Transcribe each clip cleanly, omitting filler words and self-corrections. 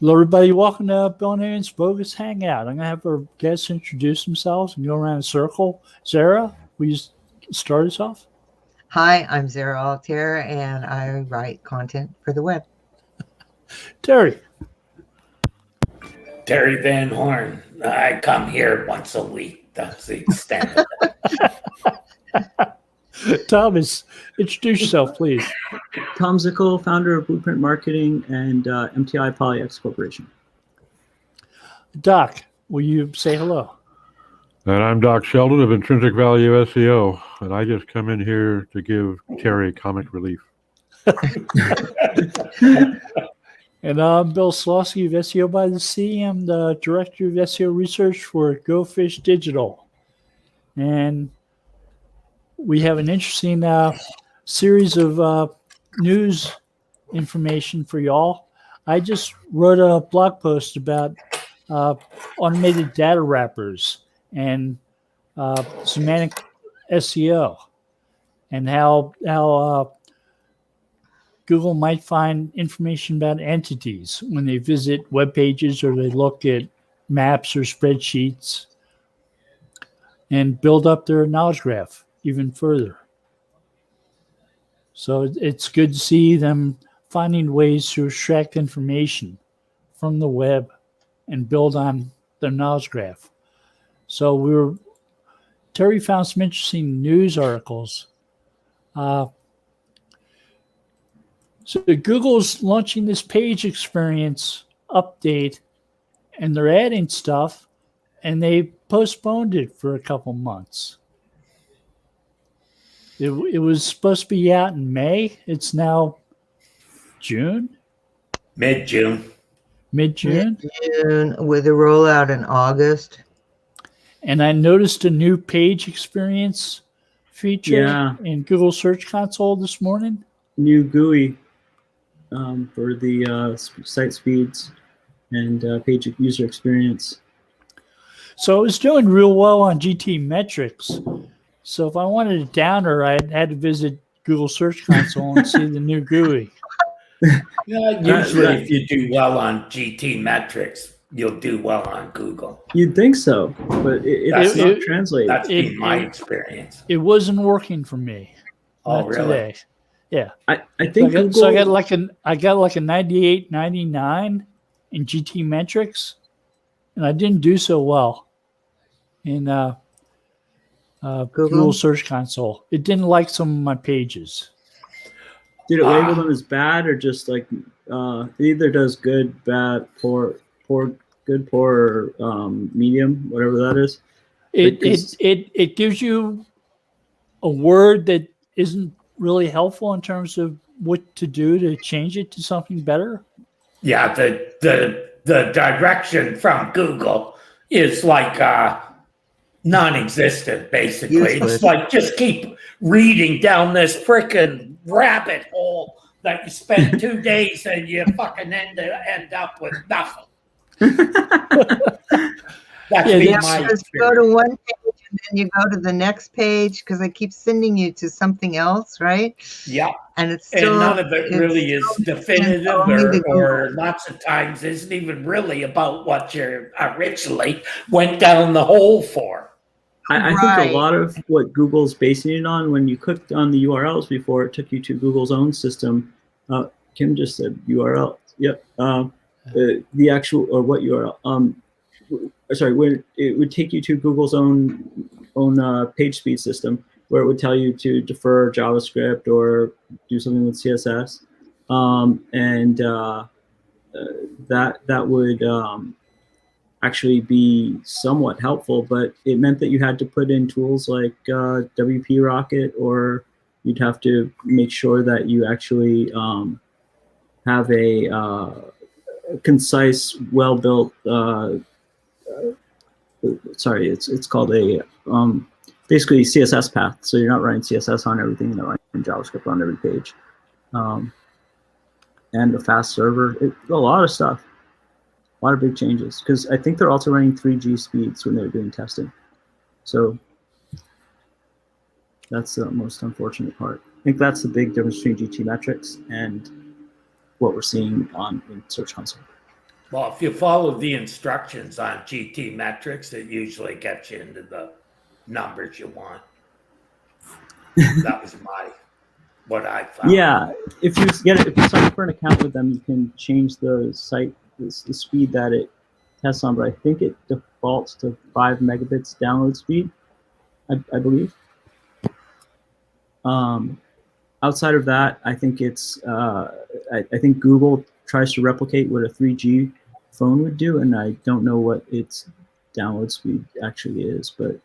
Hello, everybody. Welcome to Bill and Aaron's Bogus Hangout. I'm going to have our guests introduce themselves and go around in a circle. Zara, will you start us off? Hi, I'm Zara Altier, and I write content for the web. Terry. Terry Van Horn. I come here once a week. That's the extent of it. Thomas, introduce yourself, please. Tom Zickel, founder of Blueprint Marketing and MTI PolyX Corporation. Doc, will you say hello? And I'm Doc Sheldon of Intrinsic Value SEO, and I just come in here to give Terry comic relief. And I'm Bill Slosky of SEO by the Sea. I'm the Director of SEO Research for Go Fish Digital. And we have an interesting series of news information for y'all. I just wrote a blog post about automated data wrappers and semantic SEO and how Google might find information about entities when they visit web pages or they look at maps or spreadsheets and build up their knowledge graph even further. So it's good to see them finding ways to extract information from the web and build on their knowledge graph. So Terry found some interesting news articles. So Google's launching this page experience update, and they're adding stuff, and they postponed it for a couple months. It was supposed to be out in May. It's now June? Mid-June. Mid-June? Mid-June with a rollout in August. And I noticed a new page experience feature in Google Search Console this morning. New GUI for the site speeds and page user experience. So it was doing real well on GT metrics. So if I wanted a downer, I had to visit Google Search Console and see the new GUI. Usually if you do well on GT metrics, you'll do well on Google. You'd think so, but it's not translated. That's been my experience. It wasn't working for me. Oh, not really? Today. Yeah. I think I got like a 98, 99 in GT metrics, and I didn't do so well in Google Search Console. It didn't like some of my pages. Did it label them as bad or just like it either does good, bad, poor, good, poor, or medium, whatever that is? It gives you a word that isn't really helpful in terms of what to do to change it to something better. Yeah, the direction from Google is like non-existent, basically. Useless. It's like just keep reading down this frickin' rabbit hole that you spend 2 days and you fucking end up with nothing. That's been my Just go to one page and then you go to the next page because they keep sending you to something else, right? Yeah. And it's And still, none of it really is definitive or lots of times isn't even really about what you originally went down the hole for. I think a lot of what Google's basing it on, when you clicked on the URLs before, it took you to Google's own system. Kim just said URL. Yep. The actual, or what URL? Sorry, when it would take you to Google's own page speed system, where it would tell you to defer JavaScript or do something with CSS, and that would actually be somewhat helpful, but it meant that you had to put in tools like WP Rocket, or you'd have to make sure that you actually have a concise, well-built. Sorry, it's called a basically CSS path. So you're not writing CSS on everything, you're writing JavaScript on every page, and a fast server. A lot of stuff. A lot of big changes, because I think they're also running 3G speeds when they're doing testing. So that's the most unfortunate part. I think that's the big difference between GT metrics and what we're seeing in Search Console. Well, if you follow the instructions on GT metrics, it usually gets you into the numbers you want. That was what I found. Yeah, if you sign up for an account with them, you can change the speed that it tests on. But I think it defaults to 5 megabits download speed, I believe. Outside of that, I think it's I think Google tries to replicate what a 3G phone would do, and I don't know what its download speed actually is. But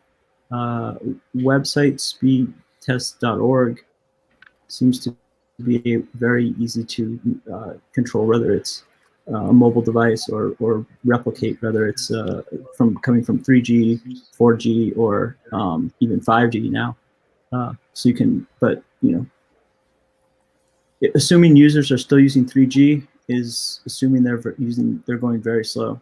website speedtest.org seems to be very easy to control, whether it's a mobile device or replicate, whether it's coming from 3G, 4G, or even 5G now. So you can, but assuming users are still using 3G is assuming they're going very slow.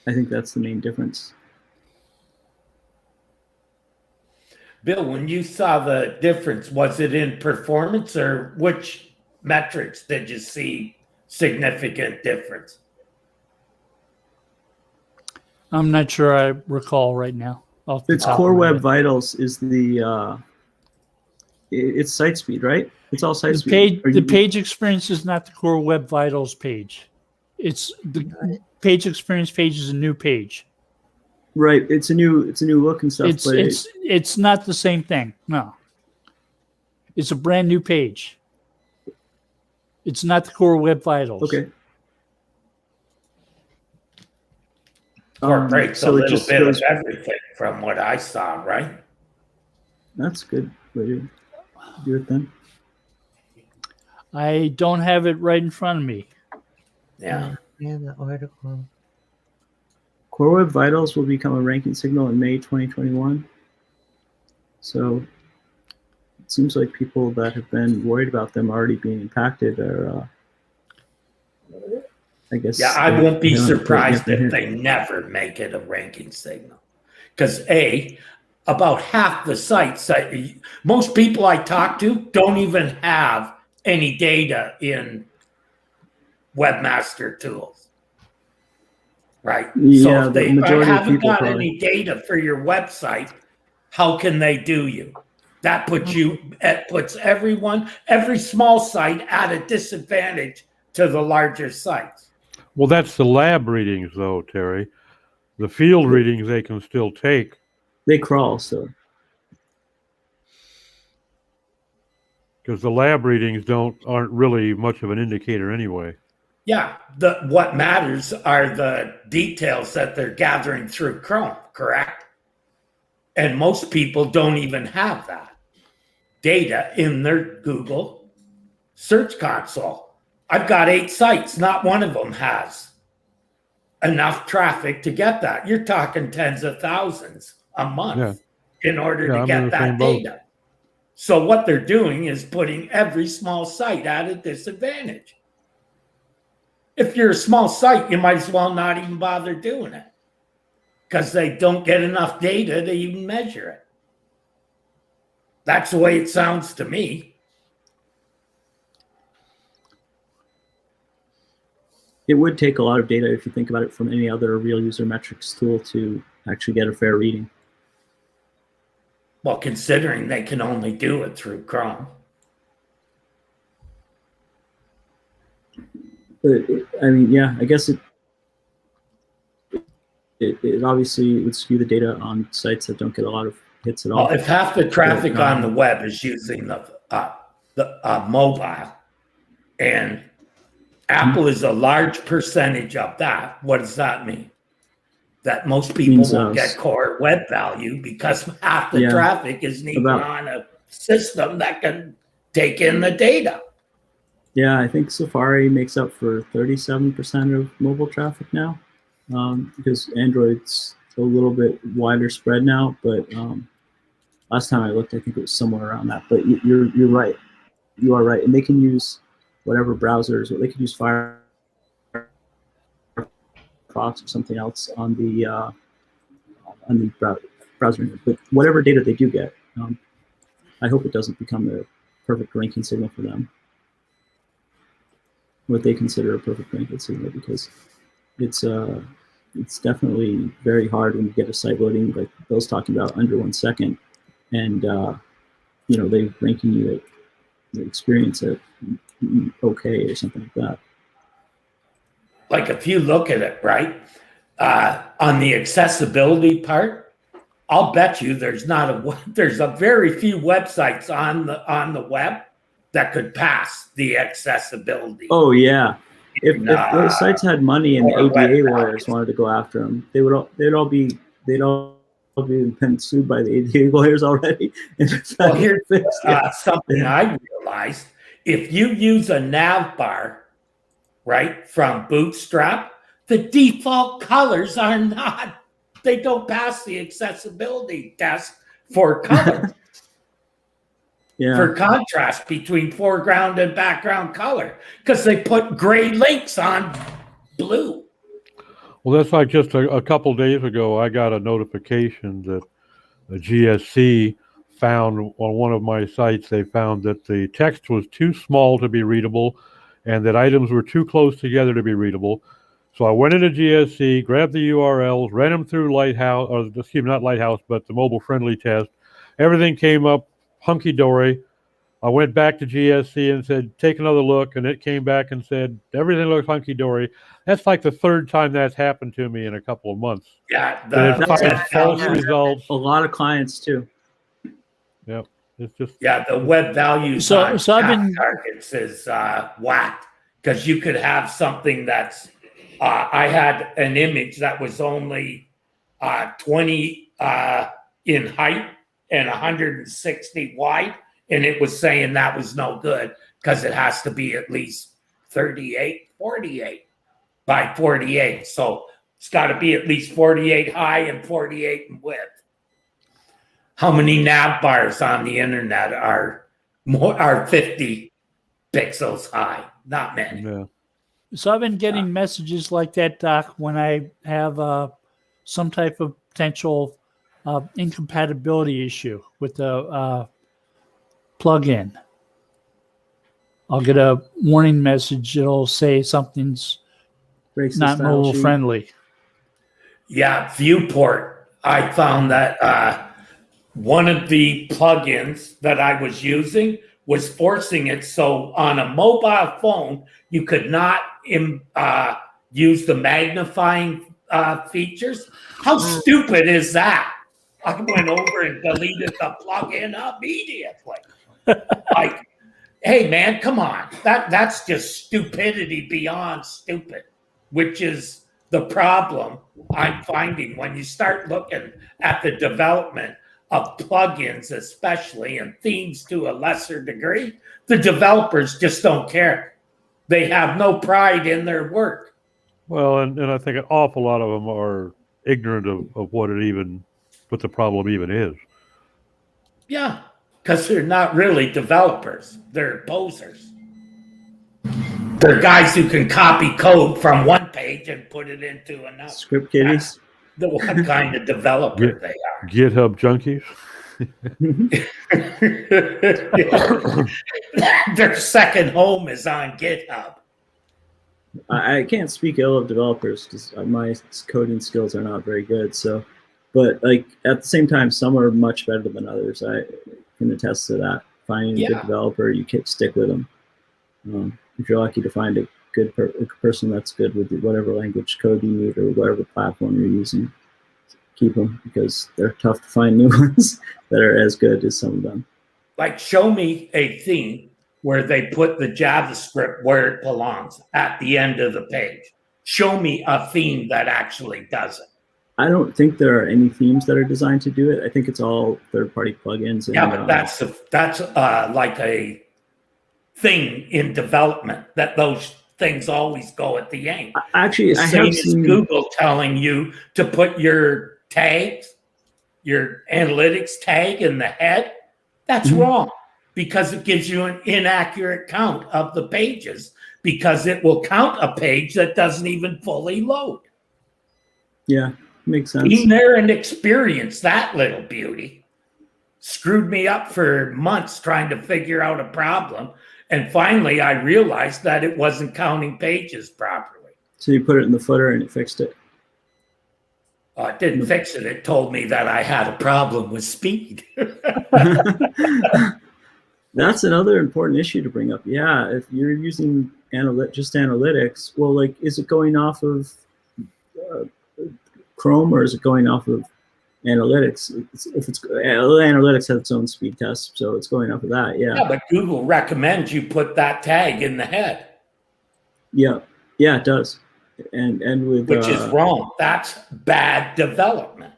I think that's the main difference. Bill, when you saw the difference, was it in performance or which metrics did you see significant difference? I'm not sure I recall right now. It's Core Web Vitals is the it's site speed, right? It's all site speed. The page experience is not the Core Web Vitals page. It's the page experience page is a new page. Right. It's a new look and stuff. It's not the same thing. No. It's a brand new page. It's not the Core Web Vitals. Okay. Incorporates a little bit of everything from what I saw, right? That's a good way to do it then. I don't have it right in front of me. Yeah. Yeah, the article. Core Web Vitals will become a ranking signal in May 2021. So it seems like people that have been worried about them already being impacted are, I guess. Yeah, I won't be surprised if they never make it a ranking signal. Because about half the sites, most people I talk to don't even have any data in Webmaster Tools. Right. Yeah, so if they haven't got probably any data for your website, how can they do you? That puts every small site at a disadvantage to the larger sites. Well, that's the lab readings, though, Terry. The field readings they can still take. They crawl, so. Because the lab readings aren't really much of an indicator anyway. Yeah, what matters are the details that they're gathering through Chrome, correct? And most people don't even have that data in their Google Search Console. I've got 8 sites, not one of them has enough traffic to get that. You're talking tens of thousands a month in order to get that data. So what they're doing is putting every small site at a disadvantage. If you're a small site, you might as well not even bother doing it because they don't get enough data to even measure it. That's the way it sounds to me. It would take a lot of data if you think about it from any other real user metrics tool to actually get a fair reading. Well, considering they can only do it through Chrome. But I mean, yeah, I guess it obviously would skew the data on sites that don't get a lot of hits at all. Well, if half the traffic on the web is using the mobile, and Apple is a large percentage of that, what does that mean? That most people won't get core web value because half the traffic isn't even on a system that can take in the data. Yeah, I think Safari makes up for 37% of mobile traffic now, because Android's a little bit wider spread now. But last time I looked, I think it was somewhere around that. But you're right, you are right, and they can use whatever browsers, or they could use Firefox or something else on the browser. But whatever data they do get, I hope it doesn't become perfect ranking signal for them. What they consider a perfect ranking signal, because it's definitely very hard when you get a site loading like Bill's talking about under 1 second, and they're ranking you at the experience at okay or something like that. Like if you look at it, right, on the accessibility part, I'll bet you there's a very few websites on the web that could pass the accessibility. Oh yeah, if those sites had money and the ADA lawyers wanted to go after them, they'd all be been sued by the ADA lawyers already. Well, here's something I realized: if you use a nav bar, right, from Bootstrap, the default colors are not. They don't pass the accessibility test for color. For contrast between foreground and background color, because they put gray links on blue. Well, that's like just a couple days ago, I got a notification that the GSC found on one of my sites, they found that the text was too small to be readable and that items were too close together to be readable. So I went into GSC, grabbed the URLs, ran them through Lighthouse, or excuse me, not Lighthouse, but the mobile friendly test. Everything came up hunky-dory. I went back to GSC and said, take another look, and it came back and said, everything looks hunky-dory. That's like the third time that's happened to me in a couple of months. Yeah, false results. A lot of clients too. Yep, it's just the web values So on I've been targets is whacked, because you could have something that's. I had an image that was only 20 in height and 160 wide, and it was saying that was no good because it has to be at least 48 by 48. So it's got to be at least 48 high and 48 in width. How many nav bars on the internet are 50 pixels high? Not many. yeah. So I've been getting messages like that, Doc, when I have some type of potential incompatibility issue with the plugin. I'll get a warning message. It'll say something's not mobile friendly. Yeah, Viewport. I found that one of the plugins that I was using was forcing it so on a mobile phone you could not use the magnifying features. How stupid is that? I went over and deleted the plugin immediately. Like, hey man, come on. That's just stupidity beyond stupid, which is the problem I'm finding when you start looking at the development of plugins, especially, and themes to a lesser degree. The developers just don't care. They have no pride in their work. Well, and I think an awful lot of them are ignorant of what the problem even is. Yeah, because they're not really developers. They're posers. They're guys who can copy code from one page and put it into another. Script kiddies. The one kind of developer they are. GitHub junkies. Their second home is on GitHub. I can't speak ill of developers because my coding skills are not very good. So, but like at the same time, some are much better than others. I can attest to that. Finding a good developer, you can stick with them. If you're lucky to find a good person that's good with whatever language code you need or whatever platform you're using, keep them, because they're tough to find new ones that are as good as some of them. Like, show me a theme where they put the JavaScript where it belongs at the end of the page. Show me a theme that actually does it. I don't think there are any themes that are designed to do it. I think it's all third-party plugins. Yeah, but that's like a thing in development, that those things always go at the end. Actually, the same as Google telling you to put your tags, your analytics tag in the head. That's wrong, because it gives you an inaccurate count of the pages, because it will count a page that doesn't even fully load. Yeah, makes sense. Be there and experience that little beauty. screwed me up for months trying to figure out a problem. And finally, I realized that it wasn't counting pages properly. So you put it in the footer and it fixed it. It didn't fix it. It told me that I had a problem with speed. That's another important issue to bring up. Yeah, if you're using just analytics, well, like, is it going off of Chrome or is it going off of analytics? Analytics has its own speed test, so it's going off of that. Yeah. Yeah, but Google recommends you put that tag in the head. Yeah, it does, and with which is wrong. That's bad development.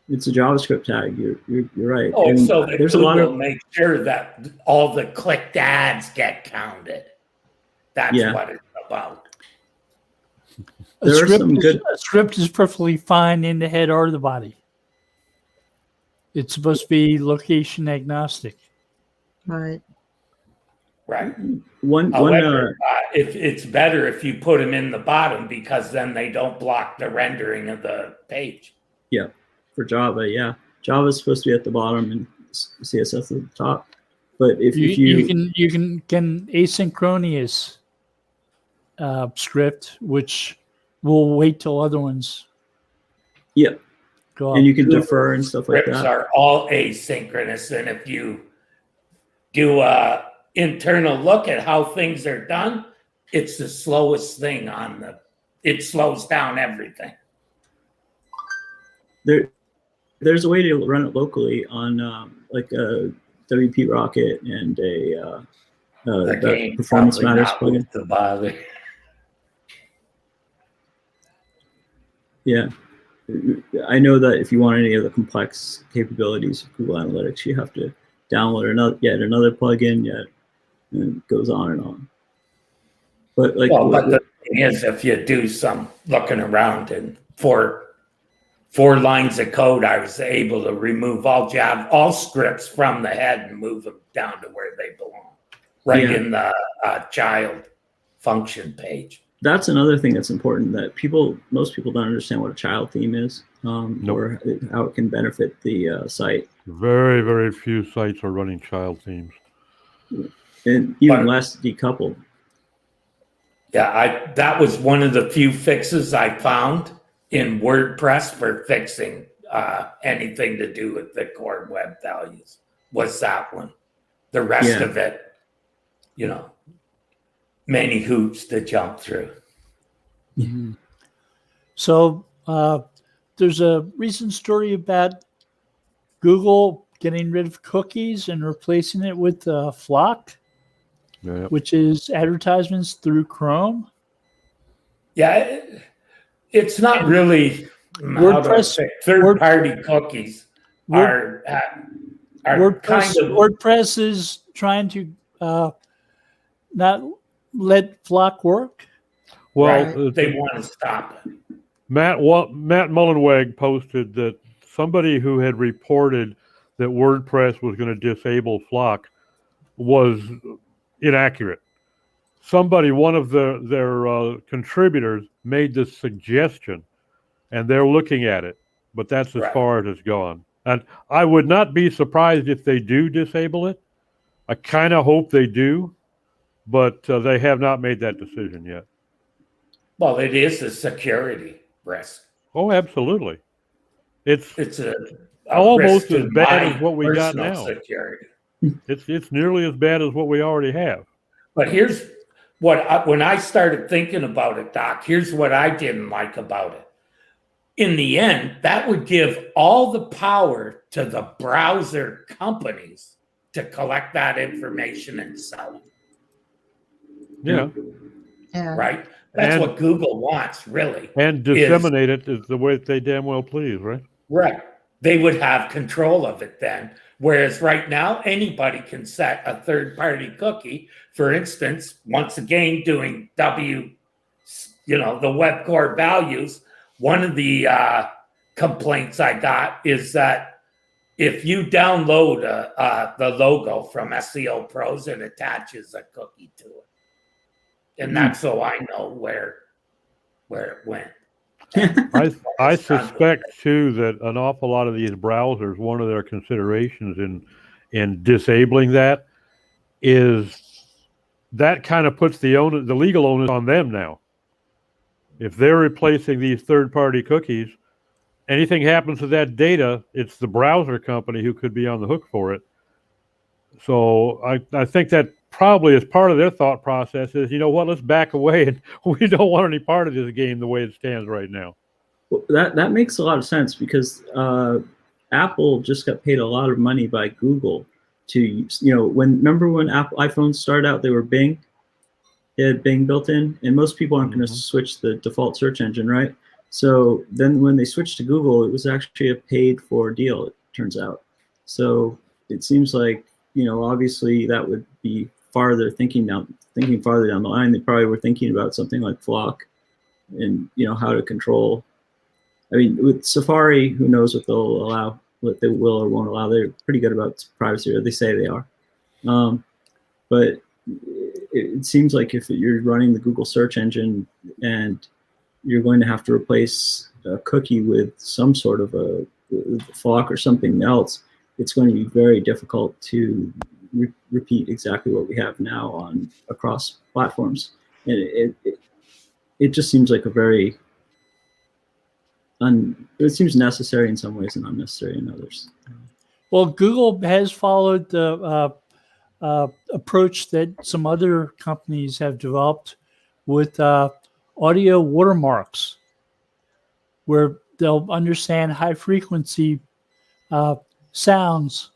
It's a JavaScript tag. You're right. Oh, and so that there's Google a lot of make sure that all the clicked ads get counted. That's what it's about. There are some good. A script is perfectly fine in the head or the body. It's supposed to be location agnostic. Right. Right. However, if it's better if you put them in the bottom because then they don't block the rendering of the page. Yeah, for Java, yeah, Java is supposed to be at the bottom and CSS at the top. But if you can asynchronous script, which will wait till other ones. Yeah, go up. And you can defer and stuff like that. Scripts are all asynchronous, and if you do a internal look at how things are done, it's the slowest thing on the. It slows down everything. There's a way to run it locally on like a WP Rocket and the Performance Matters plugin. To bother. Yeah, I know that if you want any of the complex capabilities of Google Analytics, you have to download another plugin, and it goes on and on. But like, but the thing is, if you do some looking around and four lines of code, I was able to remove all scripts from the head and move them down to where they belong, in the child function page. That's another thing that's important that most people don't understand what a child theme is, or how it can benefit the site. Very, very few sites are running child themes. And even less decoupled. Yeah, that was one of the few fixes I found in WordPress for fixing anything to do with the core web values was that one. The rest of it, many hoops to jump through. Mm-hmm. So there's a recent story about Google getting rid of cookies and replacing it with Flock, which is advertisements through Chrome. Yeah, it's not really WordPress. Third-party cookies are WordPress is trying to not let Flock work. Well, they want to stop it. Matt Mullenweg posted that somebody who had reported that WordPress was going to disable Flock was inaccurate. One of their contributors made this suggestion, and they're looking at it, but that's as far as it's gone. And I would not be surprised if they do disable it. I kind of hope they do, but they have not made that decision yet. Well, it is a security risk. Oh, absolutely. It's a almost as bad as what we got now. Security. It's nearly as bad as what we already have. But here's when I started thinking about it, Doc, here's what I didn't like about it. In the end, that would give all the power to the browser companies to collect that information and sell it. Yeah. Right? That's what Google wants, really. And disseminate it is the way they damn well please, right? Right. They would have control of it then. Whereas right now, anybody can set a third-party cookie. For instance, once again, doing the web core values, one of the complaints I got is that if you download the logo from SEO Pros, it attaches a cookie to it. And that's so I know where it went. I suspect too that an awful lot of these browsers, one of their considerations in disabling that is that kind of puts the legal onus on them now. If they're replacing these third-party cookies, anything happens to that data, it's the browser company who could be on the hook for it. So I think that probably as part of their thought process is, you know what, let's back away, and we don't want any part of this game the way it stands right now. Well, that makes a lot of sense because Apple just got paid a lot of money by Google to, remember when Apple iPhones started out, they were Bing. They had Bing built in, and most people aren't going to switch the default search engine, right? So then when they switched to Google, it was actually a paid for deal, it turns out. So it seems like, obviously that would be thinking farther down the line. They probably were thinking about something like Flock and, how to control. I mean, with Safari, who knows what they'll allow, what they will or won't allow. They're pretty good about privacy, or they say they are. But it seems like if you're running the Google search engine and you're going to have to replace a cookie with some sort of a Flock or something else, it's going to be very difficult to repeat exactly what we have now across platforms. And it just seems like it seems necessary in some ways and unnecessary in others. Well, Google has followed the approach that some other companies have developed with audio watermarks, where they'll understand high frequency sounds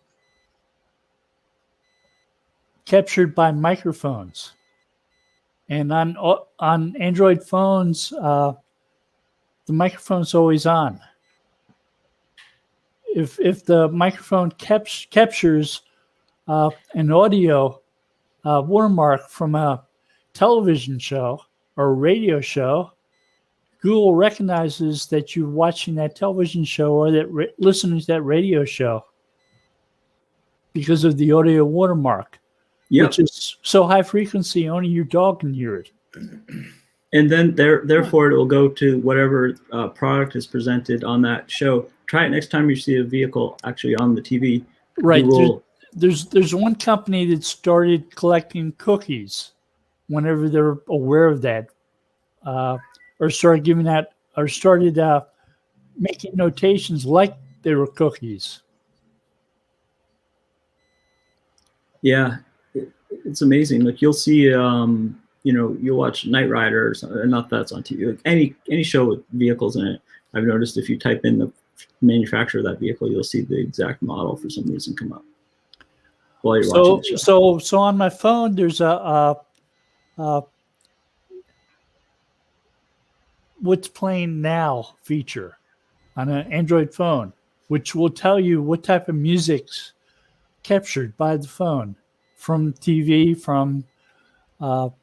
captured by microphones. And on Android phones, the microphone's always on. If the microphone captures an audio watermark from a television show or a radio show, Google recognizes that you're watching that television show or that listening to that radio show because of the audio watermark, which is so high frequency, only your dog can hear it. And then therefore it will go to whatever product is presented on that show. Try it next time you see a vehicle actually on the TV. Right. There's one company that started collecting cookies whenever they're aware of that, or started giving out, or started making notations like they were cookies. Yeah, it's amazing. Like you'll see, you'll watch Knight Rider or something. Not that's on TV. Like any show with vehicles in it. I've noticed if you type in the manufacturer of that vehicle, you'll see the exact model for some reason come up while you're watching the show. So on my phone, there's a what's playing now feature on an Android phone, which will tell you what type of music's captured by the phone from TV, from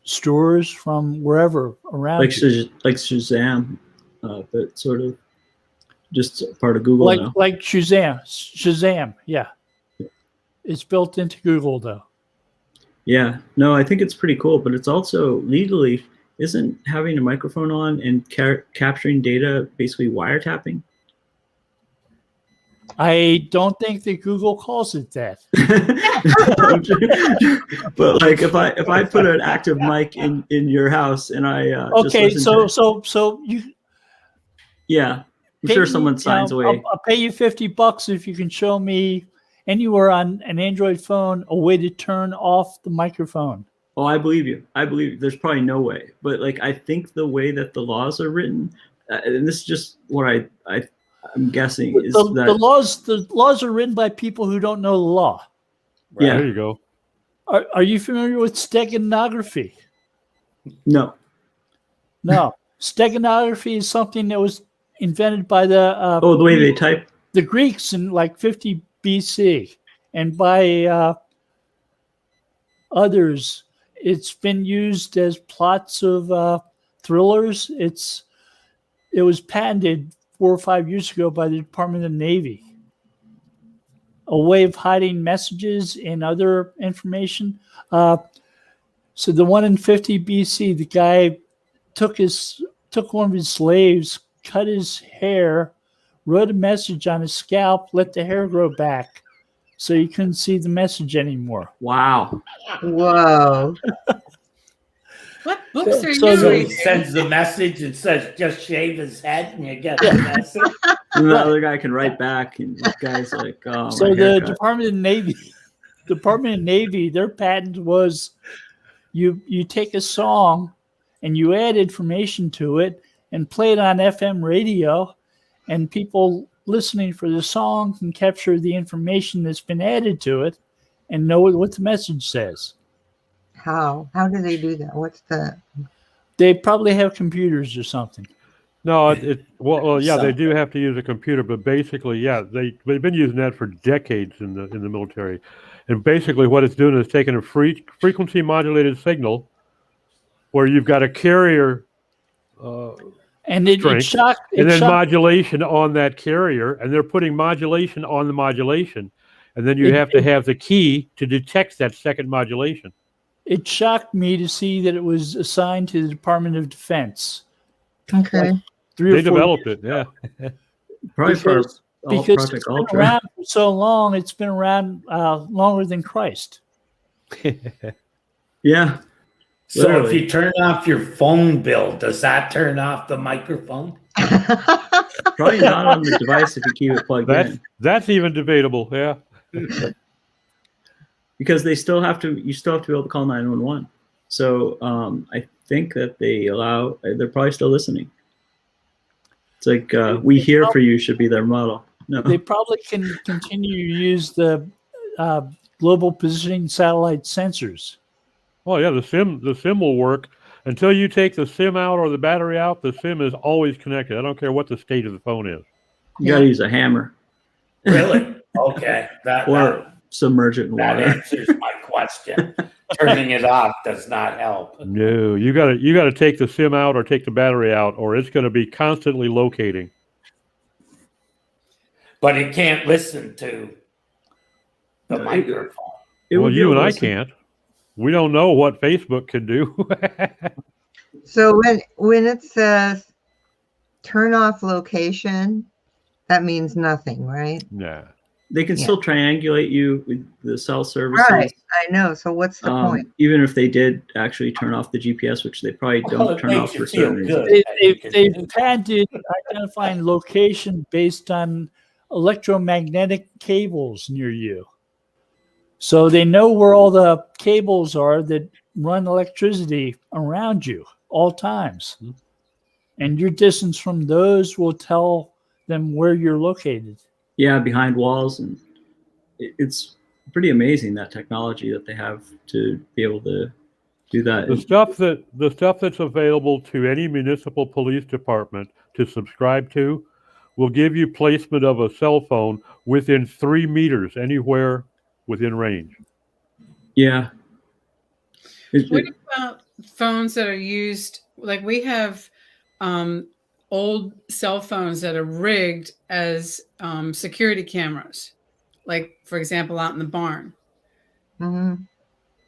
stores, from wherever around. Like Shazam, but sort of just part of Google now. Like Shazam, yeah. It's built into Google though. Yeah, no, I think it's pretty cool, but it's also legally, isn't having a microphone on and capturing data basically wiretapping? I don't think that Google calls it that. But like if I put an active mic in your house and I okay, so you yeah, I'm sure someone signs away. I'll pay you $50 if you can show me anywhere on an Android phone a way to turn off the microphone. Oh, I believe you. There's probably no way, but like I think the way that the laws are written, and this is just what I'm guessing is the laws are written by people who don't know the law. Right, yeah, there you go. Are you familiar with steganography? No. Steganography is something that was invented by the the way they type. The Greeks in like 50 BC, and by others. It's been used as plots of thrillers. It was patented 4 or 5 years ago by the Department of the Navy. A way of hiding messages and other information. So the one in 50 BC, the guy took one of his slaves, cut his hair, wrote a message on his scalp, let the hair grow back so you couldn't see the message anymore. Wow. Whoa. What books are So you So he reading? sends the message and says, just shave his head and you get the message. And the other guy can write back, and the guy's like, "Oh, So my the haircut." Department of Navy, their patent was you take a song and you add information to it and play it on FM radio, and people listening for the song can capture the information that's been added to it and know what the message says. How? How do they do that? What's the? They probably have computers or something. No, well, yeah, they Something. do have to use a computer, but basically, yeah, they've been using that for decades in the military, and basically, what it's doing is taking a frequency modulated signal, where you've got a carrier, And it strength, shocked. and It then shocked, modulation on that carrier, and they're putting modulation on the modulation, and then you It- have to have the key to detect that second modulation. it shocked me to see that it was assigned to the Department of Defense. Okay. 3 or They 4 developed years it, yeah. Probably for because it's Project been Ultra. around for so long. It's been around longer than Christ. Yeah. So if Literally. you turn off your phone bill, does that turn off the microphone? Probably not on the device if you keep it plugged in, That's even debatable, yeah. because you still have to be able to call 911. So I think that they're probably still listening. It's like "We Here for You" should be their motto. No. They probably can continue to use the global positioning satellite sensors. Oh yeah, the SIM will work until you take the SIM out or the battery out. The SIM is always connected. I don't care what the state of the phone is. You got to use a hammer Really? Okay. or submerge it in that water. answers my question. Turning it off does not help. No, you gotta take the SIM out or take the battery out, or it's going to be constantly locating. But it can't listen to the No, microphone. It Well, would be you able and to I listen. can't. We don't know what Facebook can do. So when it says turn off location, that means nothing, right? Nah. They can Yeah. still triangulate you with the cell services. Right. I know. So what's the point? Even if they did actually turn off the GPS, which they probably Well, don't it turn makes off you for feel certain reasons. good. that you can They've do that. patented identifying location based on electromagnetic cables near you. So they know where all the cables are that run electricity around you all times. Hmm. And your distance from those will tell them where you're located. Yeah, behind walls, and it's pretty amazing, that technology that they have to be able to do that. The stuff that's available to any municipal police department to subscribe to will give you placement of a cell phone within 3 meters anywhere within range. Yeah. What about phones that are used? Like we have old cell phones that are rigged as security cameras, like for example, out in the barn. Mhm.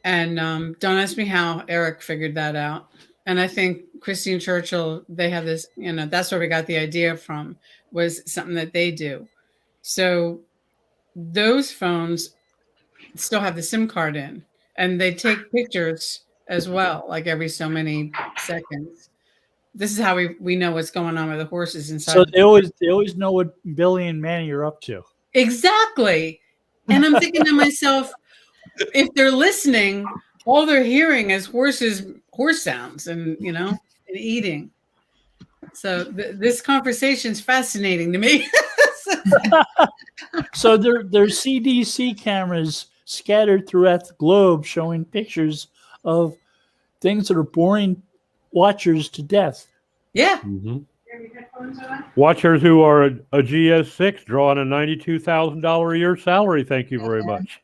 And don't ask me how Eric figured that out. And I think Christine Churchill, they have this, that's where we got the idea from, was something that they do. So those phones still have the SIM card in, and they take pictures as well, like every so many seconds. This is how we know what's going on with the horses inside. So they always know what Billy and Manny are up to. Exactly. And I'm thinking to myself, if they're listening, all they're hearing is horse sounds and and eating. So this conversation is fascinating to me. So there's CDC cameras scattered throughout the globe showing pictures of things that are boring watchers to death. Yeah. Mm-hmm. Watchers who are a GS6 drawing a $92,000 a year salary. Thank you very much.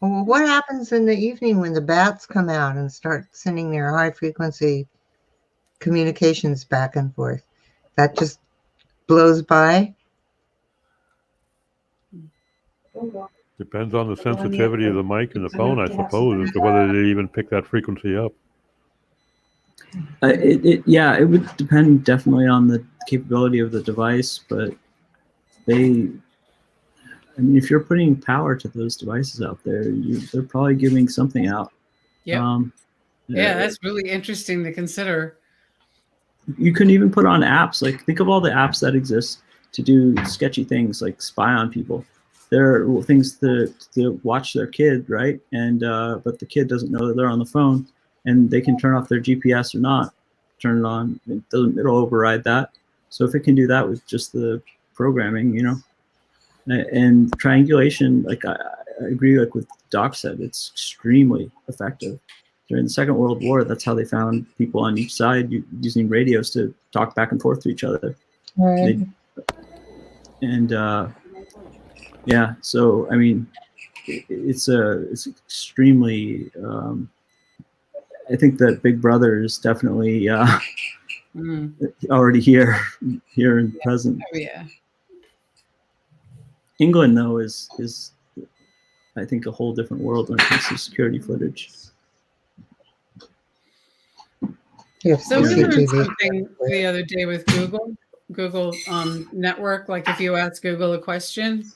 Well, what happens in the evening when the bats come out and start sending their high frequency communications back and forth? That just blows by. Depends on the sensitivity of the mic and the phone, I suppose, as to whether they even pick that frequency up. It would depend definitely on the capability of the device, but if you're putting power to those devices out there, they're probably giving something out. Yeah. Yeah, that's really interesting to consider. You can even put on apps. Like, think of all the apps that exist to do sketchy things, like spy on people. There are things to watch their kid, right? And but the kid doesn't know that they're on the phone, and they can turn off their GPS or not. Turn it on. It'll override that. So if it can do that with just the programming, and triangulation, like I agree, like with Doc said, it's extremely effective. During the Second World War, that's how they found people on each side using radios to talk back and forth to each other. Right. So I mean, it's extremely. I think that Big Brother is definitely already here and present. Oh, yeah. England, though, is I think a whole different world when it comes to security footage. So we learned something the other day with Google Network. Like, if you ask Google a question,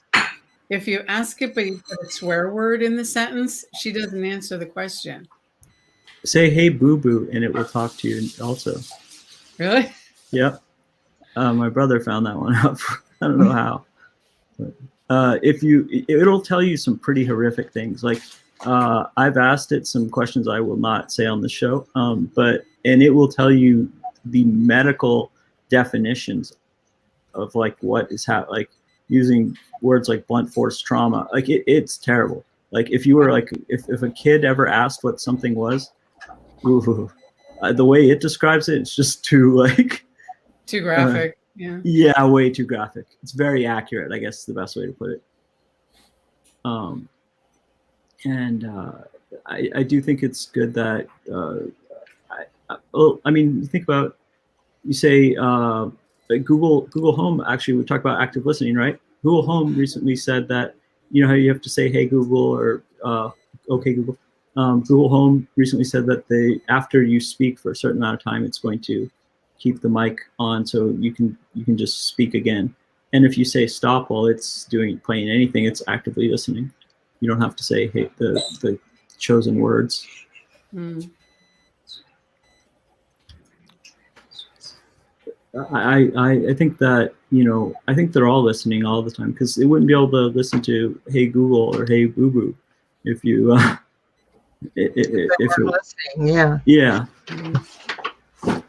if you ask it but you put a swear word in the sentence, she doesn't answer the question. Say "Hey, boo boo," and it will talk to you also. Really? Yep. My brother found that one out. I don't know how. But, it'll tell you some pretty horrific things. Like, I've asked it some questions I will not say on the show, and it will tell you the medical definitions of like what is like using words like blunt force trauma. Like it's terrible. Like if you were like if a kid ever asked what something was, the way it describes it, it's just too graphic. Yeah, way too graphic. It's very accurate, I guess is the best way to put it. I do think it's good that think about, you say Google Home. Actually, we talked about active listening, right? Google Home recently said that, how you have to say "Hey Google" or "Okay Google." Google Home recently said that after you speak for a certain amount of time, it's going to keep the mic on, so you can just speak again. And if you say stop while it's playing anything, it's actively listening. You don't have to say "Hey" the chosen words. I think that I think they're all listening all the time, because they wouldn't be able to listen to "Hey Google" or "Hey Boo Boo" if you if you're listening. Yeah.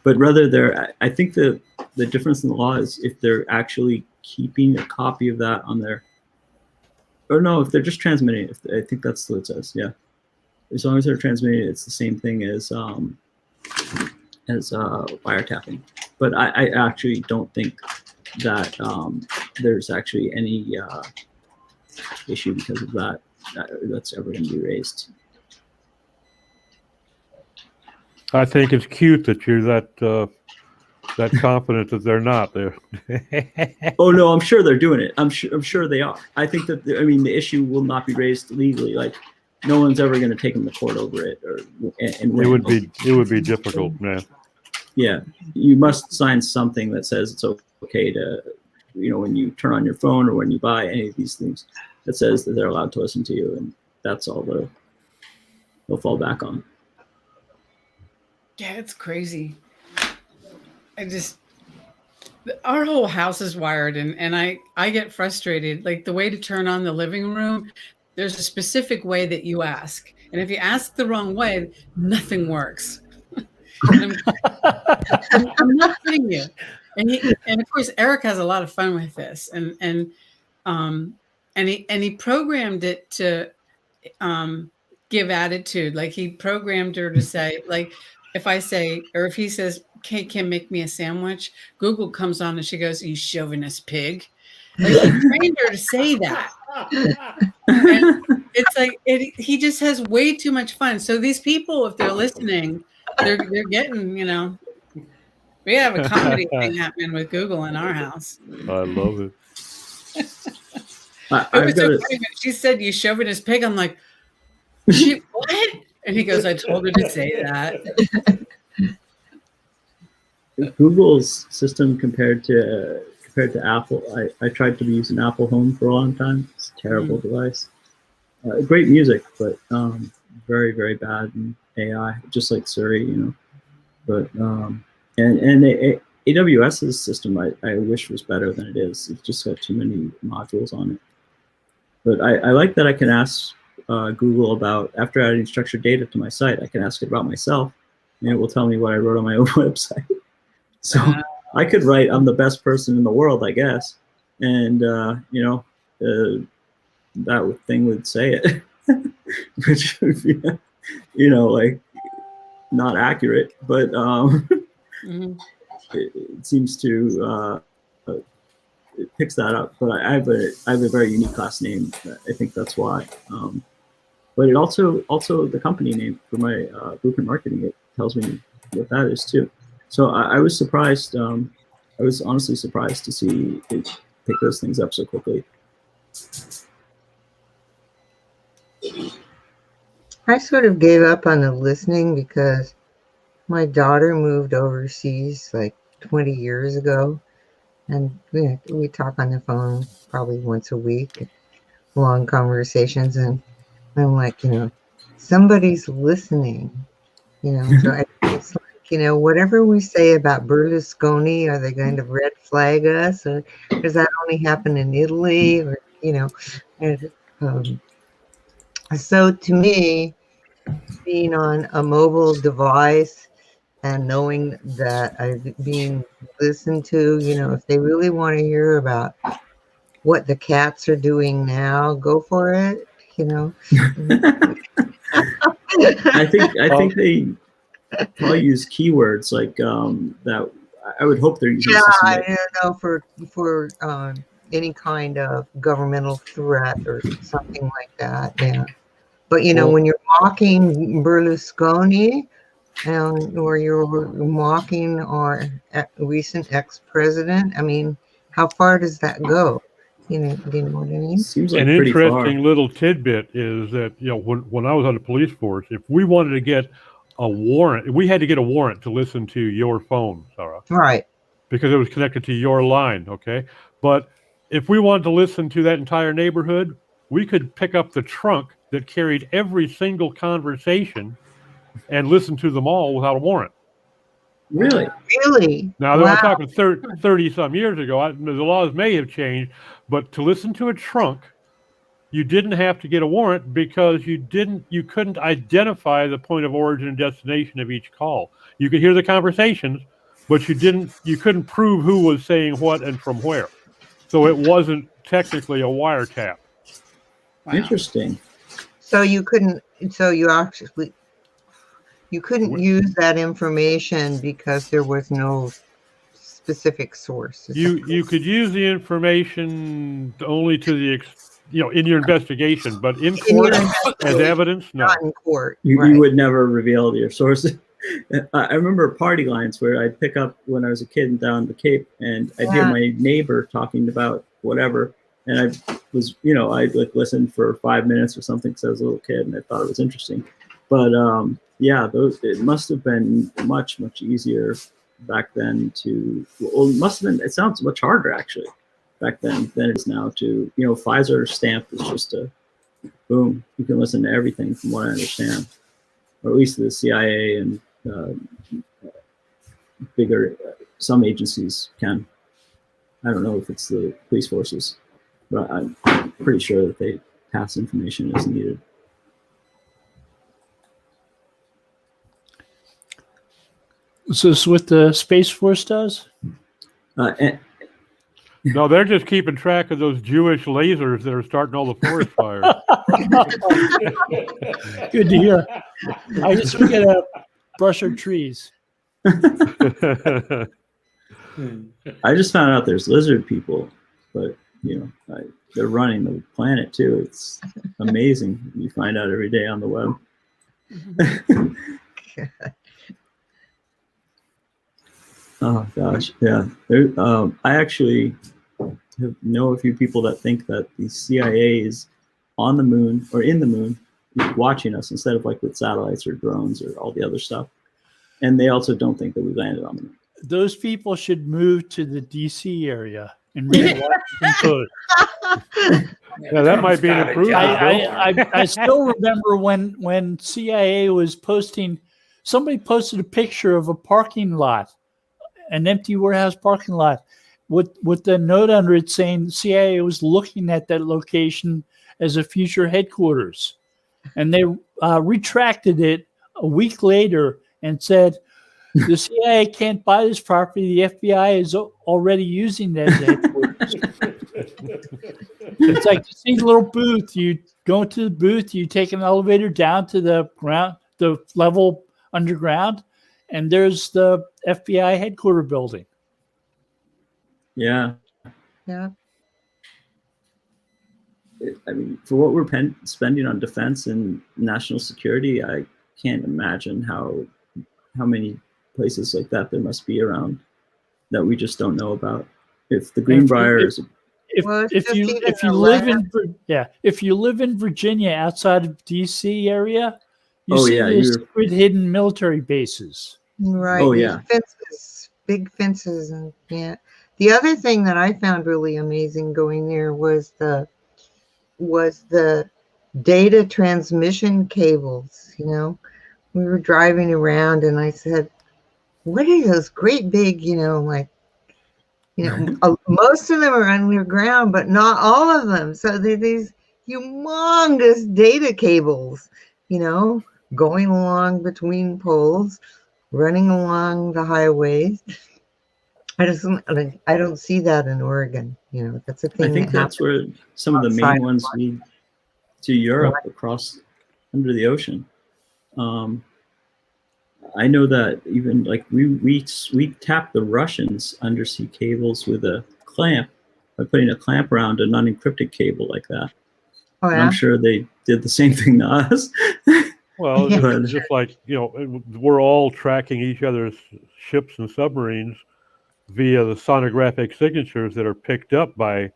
But rather, I think the difference in the law is if they're actually keeping a copy of that on their, or no, if they're just transmitting it. I think that's what it says. Yeah, as long as they're transmitting it, it's the same thing as wiretapping. But I actually don't think that there's actually any issue because of that that's ever going to be raised. I think it's cute that you're that confident that they're not there. Oh no, I'm sure they're doing it. I'm sure they are. I think that the issue will not be raised legally. Like, no one's ever going to take them to court over it, and it would be difficult, man. Yeah, you must sign something that says it's okay to, when you turn on your phone or when you buy any of these things, that says that they're allowed to listen to you, and that's all they'll fall back on. Yeah, it's crazy. Our whole house is wired, and I get frustrated. Like, the way to turn on the living room, there's a specific way that you ask. And if you ask the wrong way, nothing works. I'm not kidding you. And of course, Eric has a lot of fun with this. And he programmed it to give attitude. Like, he programmed her to say, like, if I say, or if he says, "Okay, Kim, make me a sandwich," Google comes on and she goes, "You chauvinist pig." Like, he trained her to say that. And it's like, he just has way too much fun. So these people, if they're listening, they're getting, we have a comedy thing happening with Google in our house. I love it. It was so funny when she said, "You chauvinist pig." I'm like, "What?" And he goes, "I told her to say that." Google's system compared to Apple, I tried to use an Apple Home for a long time. It's a terrible device. Great music, but very, very bad in AI, just like Siri, you know. But AWS's system, I wish was better than it is. It's just got too many modules on it. But I like that I can ask Google about, after adding structured data to my site, I can ask it about myself, and it will tell me what I wrote on my own website. So I could write, I'm the best person in the world, I guess. And, you know, that thing would say it, which would be, you know, like not accurate, but it seems to, it picks that up. But I have a very unique last name. I think that's why. But it also the company name for my Blueprint Marketing, it tells me what that is too. So I was surprised. I was honestly surprised to see it pick those things up so quickly. I sort of gave up on the listening because my daughter moved overseas like 20 years ago, and we talk on the phone probably once a week, long conversations, and I'm like, you know, somebody's listening, you know. So it's like, you know, whatever we say about Berlusconi, are they going to red flag us, or does that only happen in Italy, or you know? And, so to me, being on a mobile device and knowing that I'm being listened to, you know, if they really want to hear about what the cats are doing now, go for it, you know. I think they probably use keywords like that. I would hope they're using. Yeah, something like, I don't know, for any kind of governmental threat or something like that. Yeah, but you know, when you're mocking Berlusconi, or you're mocking our recent ex-president, I mean, how far does that go? You know what I mean? seems like An pretty interesting far. little tidbit is that, you know, when I was on the police force, if we wanted to get a warrant, we had to get a warrant to listen to your phone, Sarah, Right. because it was connected to your line. Okay, but if we wanted to listen to that entire neighborhood, we could pick up the trunk that carried every single conversation and listen to them all without a warrant. Really? Really? Now, Wow. I'm talking 30 some years ago. The laws may have changed, but to listen to a trunk, you didn't have to get a warrant because you couldn't identify the point of origin and destination of each call. You could hear the conversations, but you couldn't prove who was saying what and from where. So it wasn't technically a wiretap. Wow. Interesting. So you couldn't. So you couldn't use that information because there was no specific source. You could use the information only to the in your investigation, but in court as evidence, no. Not in court. You Right. would never reveal your sources. I remember party lines where I'd pick up when I was a kid down the Cape, and I'd hear my neighbor talking about whatever, and I'd like listen for 5 minutes or something because I was a little kid and I thought it was interesting. But yeah, it must have been much easier back then to. Well, it must have been. It sounds much harder actually back then than it is now. To Pfizer stamp is just a boom. You can listen to everything from what I understand, or at least the CIA and bigger some agencies can. I don't know if it's the police forces, but I'm pretty sure that they pass information as needed. Is this what the Space Force does? No, they're just keeping track of those Jewish lasers that are starting all the forest fires. Good to hear. I guess we gotta brush our trees. I just found out there's lizard people, but they're running the planet too. It's amazing. You find out every day on the web. Oh gosh, yeah. I actually know a few people that think that the CIA is on the moon or in the moon watching us instead of like with satellites or drones or all the other stuff. And they also don't think that we landed on the moon. those people should move to the DC area and read the Washington Post. Yeah, that might be an Got a improvement. job. I still remember when CIA was posting, somebody posted a picture of a parking lot, an empty warehouse parking lot, with the note under it saying CIA was looking at that location as a future headquarters. And they retracted it a week later and said, the CIA can't buy this property. The FBI is already using it as a headquarters. It's like you see a little booth. You go into the booth, you take an elevator down to the ground, the level underground, and there's the FBI headquarters building. Yeah. Yeah. I mean, for what we're spending on defense and national security, I can't imagine how many places like that there must be around that we just don't know about. If the Greenbrier is If you live in Virginia outside of DC area, you see these secret hidden military bases. Right. Oh, these yeah. Fences, big fences, and yeah. The other thing that I found really amazing going there was the data transmission cables. You know, we were driving around, and I said, "What are those great big? Most of them are underground, but not all of them. So they're these humongous data cables. You know, going along between poles, running along the highways." I don't see that in Oregon. You know, that's a thing. I think that's where some of the main ones lead to Europe across under the ocean. I know that even like we tapped the Russians' undersea cables with a clamp by putting a clamp around an unencrypted cable like that. Oh, yeah? I'm sure they did the same thing to us. Well, it's just like, we're all tracking each other's ships and submarines via the sonographic signatures that are picked up by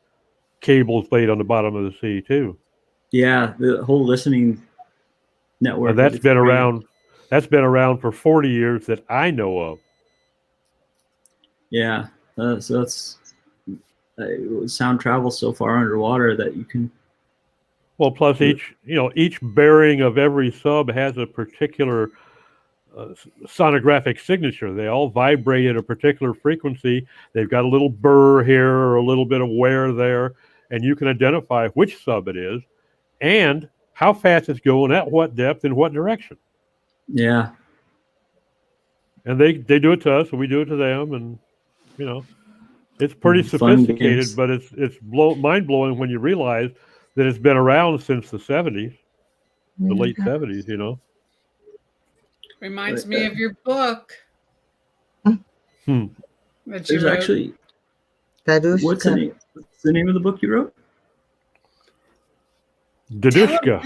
cables laid on the bottom of the sea too. Yeah, the whole listening network. And that's been around. That's been around for 40 years that I know of. Yeah, so that's sound travels so far underwater that you can. Well, plus each bearing of every sub has a particular sonographic signature. They all vibrate at a particular frequency. They've got a little burr here or a little bit of wear there, and you can identify which sub it is and how fast it's going, at what depth, in what direction. Yeah. And they do it to us, and we do it to them, and it's pretty sophisticated, but it's mind blowing when you realize that it's been around since the 70s, the late 70s. Reminds me of your book. There's That you wrote. actually. What's the name? What's the name of the book you wrote? Dadushka.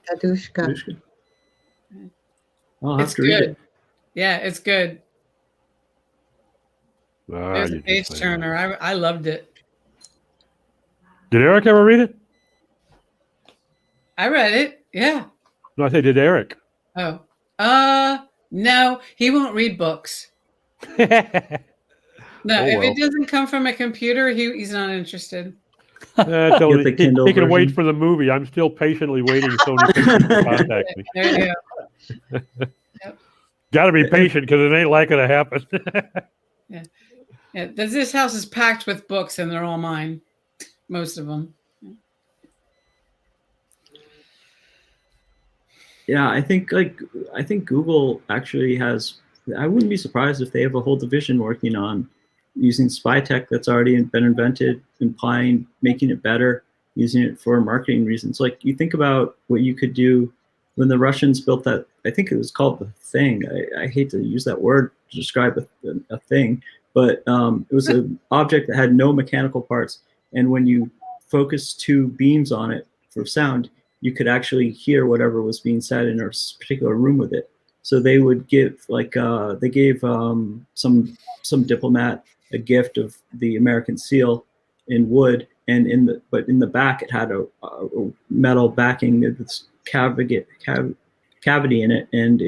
Dadushka. I'll have It's to read good. it. Yeah, it's good. There's a page turner. I loved it. Did Eric ever read it? I read it. Yeah. No, I said, did Eric? Oh. No, he won't read books. No, if it doesn't come from a computer, he's not interested. He can version. wait for the movie. I'm still patiently waiting so many people to contact me. There you go. Yep. Got to be patient because it ain't likely to happen. Yeah. This house is packed with books, and they're all mine. Most of them. Yeah, I think Google actually has. I wouldn't be surprised if they have a whole division working on using spy tech that's already been invented, making it better, using it for marketing reasons. Like you think about what you could do when the Russians built that. I think it was called the Thing. I hate to use that word to describe a thing, but it was an object that had no mechanical parts, and when you focused two beams on it for sound, you could actually hear whatever was being said in a particular room with it. So they would give they gave some diplomat a gift of the American seal in wood, and in the back it had a metal backing with this cavity in it, and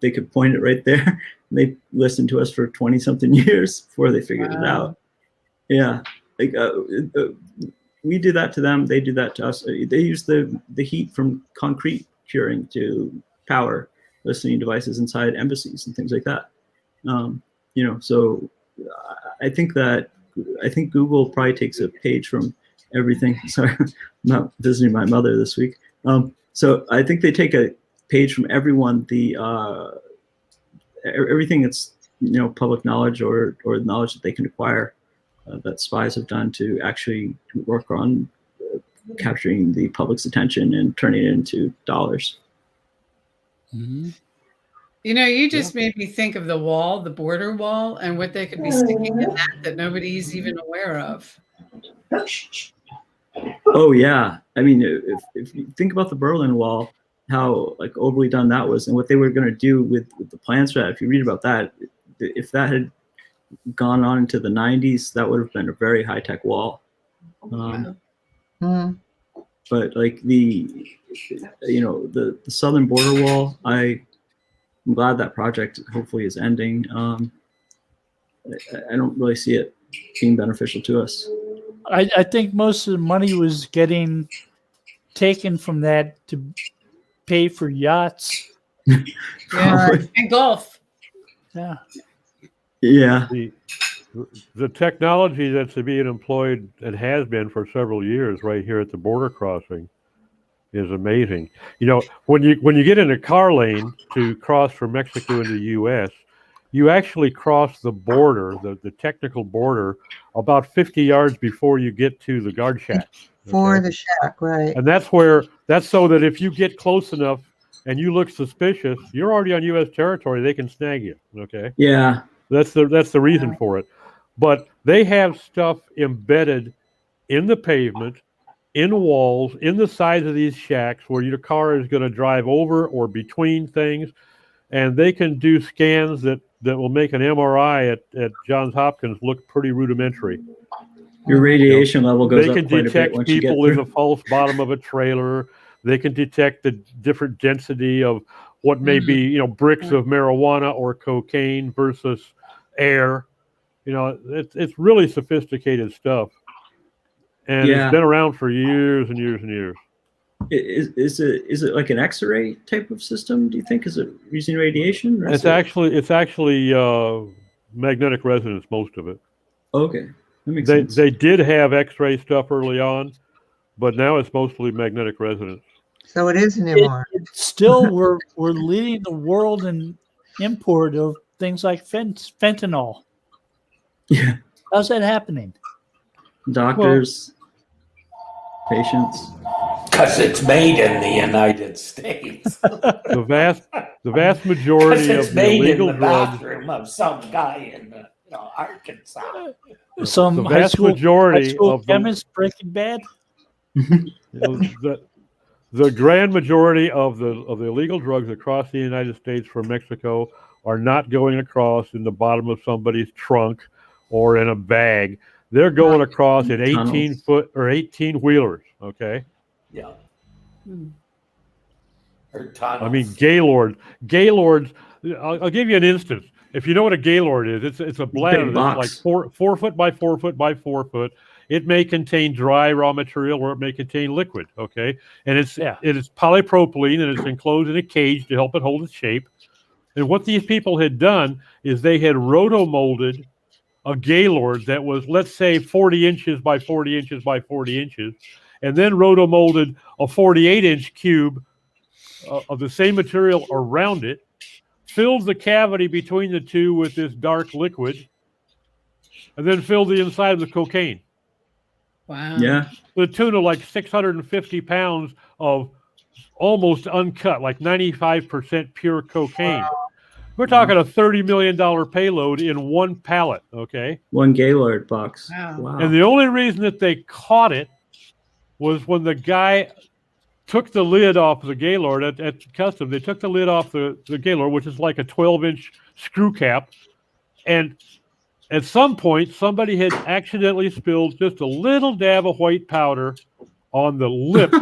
they could point it right there, They listened to us for 20 something years before they figured it Wow. out. Yeah. Like, we do that to them. They do that to us. They use the heat from concrete curing to power listening devices inside embassies and things like that. So I think Google probably takes a page from everything. Sorry, I'm not visiting my mother this week. So I think they take a page from everyone. Everything that's public knowledge or knowledge that they can acquire that spies have done to actually work on capturing the public's attention and turning it into dollars. Mm-hmm. You just made me think of the wall, the border wall, and what they could be sticking in that nobody's even aware of. Oh yeah, I mean, if you think about the Berlin Wall, how like overly done that was, and what they were going to do with the plans for that. If you read about that, if that had gone on into the 90s, that would have been a very high-tech wall. But like the southern border wall, I'm glad that project hopefully is ending. I don't really see it being beneficial to us. I think most of the money was getting taken from that to pay for yachts. Yeah, and golf. Yeah. Yeah. The technology that's being employed and has been for several years right here at the border crossing is amazing. When you get in a car lane to cross from Mexico into the U.S., you actually cross the border, the technical border, about 50 yards before you get to the guard shack. For the shack, right. And that's so that if you get close enough and you look suspicious, you're already on U.S. territory. They can snag you. Okay. Yeah. That's the reason for it. But they have stuff embedded in the pavement, in walls, in the sides of these shacks where your car is going to drive over or between things. And they can do scans that will make an MRI at Johns Hopkins look pretty rudimentary. Your radiation level goes they up can quite a bit detect once you get people in through. the false bottom of a trailer. They can detect the different density of what may be, bricks of marijuana or cocaine versus air. It's really sophisticated stuff, and it's been around for years and years and years. Is it like an X-ray type of system? Do you think? Is it using radiation? It's actually magnetic resonance, most of it. Okay, that makes sense. They did have X-ray stuff early on, but now it's mostly magnetic resonance. So it is an MR. Still, we're leading the world in import of things like fentanyl. Yeah. How's that happening? Doctors, patients. Because it's made in the United States. The vast majority It's of the made illegal in the drugs. bathroom of some guy in Arkansas. Some The high vast school majority of the- chemist Breaking Bad. The grand majority of the illegal drugs across the United States from Mexico are not going across in the bottom of somebody's trunk or in a bag. They're going across in 18-foot or 18-wheelers. Okay. Yeah. Or tunnels. I mean, Gaylords. I'll give you an instance. If you know what a Gaylord is, it's a bladder that's like 4 foot by 4 foot by 4 foot. It may contain dry raw material or it may contain liquid. Okay, and it is polypropylene and it's enclosed in a cage to help it hold its shape. And what these people had done is they had rotomolded a Gaylord that was, let's say, 40 inches by 40 inches by 40 inches, and then rotomolded a 48-inch cube of the same material around it, filled the cavity between the two with this dark liquid, and then filled the inside with cocaine. Wow. Yeah. To the tune of like 650 pounds of almost uncut, like 95% pure cocaine. Wow. We're talking a $30 million payload in one pallet, okay? One Gaylord box. Wow. And the only reason that they caught it was when the guy took the lid off the Gaylord at Custom. They took the lid off the Gaylord, which is like a 12-inch screw cap. And at some point, somebody had accidentally spilled just a little dab of white powder on the lip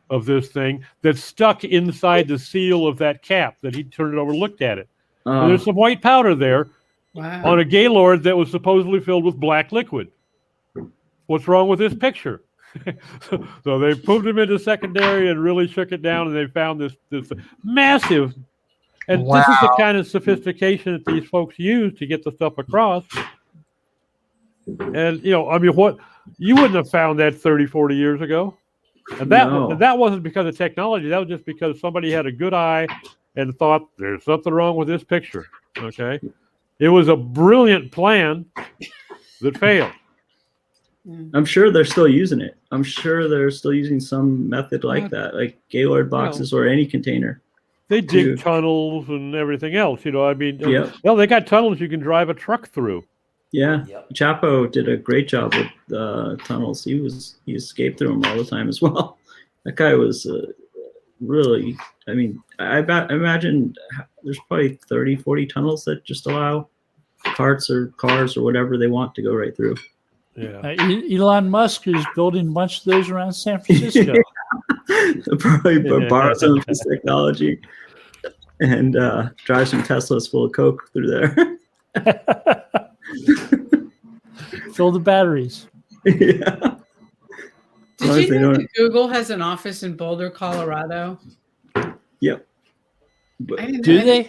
of this thing that stuck inside the seal of that cap that he turned it over and looked at it. And there's some white powder there Wow. on a Gaylord that was supposedly filled with black liquid. What's wrong with this picture? So they moved him into secondary and really shook it down, and they found this massive. And this is the kind of sophistication that these folks use to get the stuff across. And, I mean, what you wouldn't have found that 30, 40 years ago. And that wasn't because of technology. That was just because somebody had a good eye and thought there's something wrong with this picture. Okay. It was a brilliant plan that failed. I'm sure they're still using it. I'm sure they're still using some method like that, like Gaylord boxes or any container. They dig tunnels and everything else, I mean, Yep. They got tunnels you can drive a truck through. Yeah. Yep. Chapo did a great job with tunnels. He escaped through them all the time as well. That guy was really, I mean, I imagine there's probably 30, 40 tunnels that just allow carts or cars or whatever they want to go right through. Yeah. Elon Musk is building a bunch of those around San Francisco. Probably borrow some of his technology and drive some Teslas full of Coke through there. Fill the batteries. Yeah. Did you know that Google has an office in Boulder, Colorado? Yep. Do they?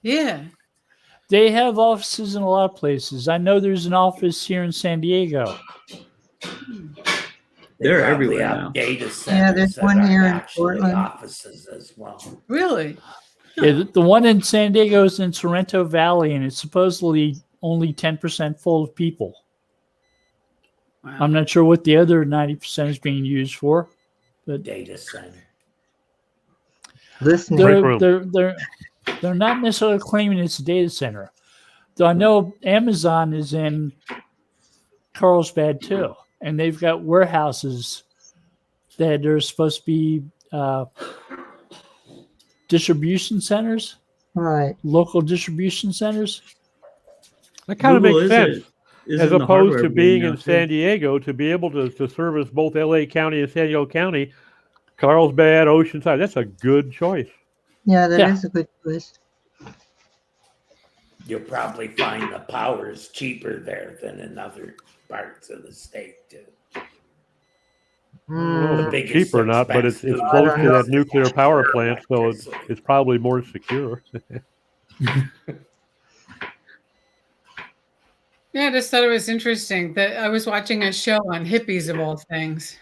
Yeah. They have offices in a lot of places. I know there's an office here in San Diego. They're Probably everywhere have now. Data centers Yeah, there's that one are here in actually Portland. offices as well. Really? Yeah, the one in San Diego is in Sorrento Valley, and it's supposedly only 10% full of people. Wow. I'm not sure what the other 90% is being used for, but Data center. Listening. they're not necessarily claiming it's a data center. Though I know Amazon is in Carlsbad too, and they've got warehouses that are supposed to be distribution centers, Right. local distribution centers. That kind of Google makes sense. is As in the opposed hardware to boom being now, in too. San Diego, to be able to service both LA County and San Diego County, Carlsbad, Oceanside, that's a good choice. Yeah, that Yeah. is a good choice. You'll probably find the power is cheaper there than in other parts of the state too. I don't know Mm, if it's biggest cheap or not, but it's expense to close to run that nuclear power plant, so electricity. it's probably more secure. Yeah, I just thought it was interesting that I was watching a show on hippies of all things.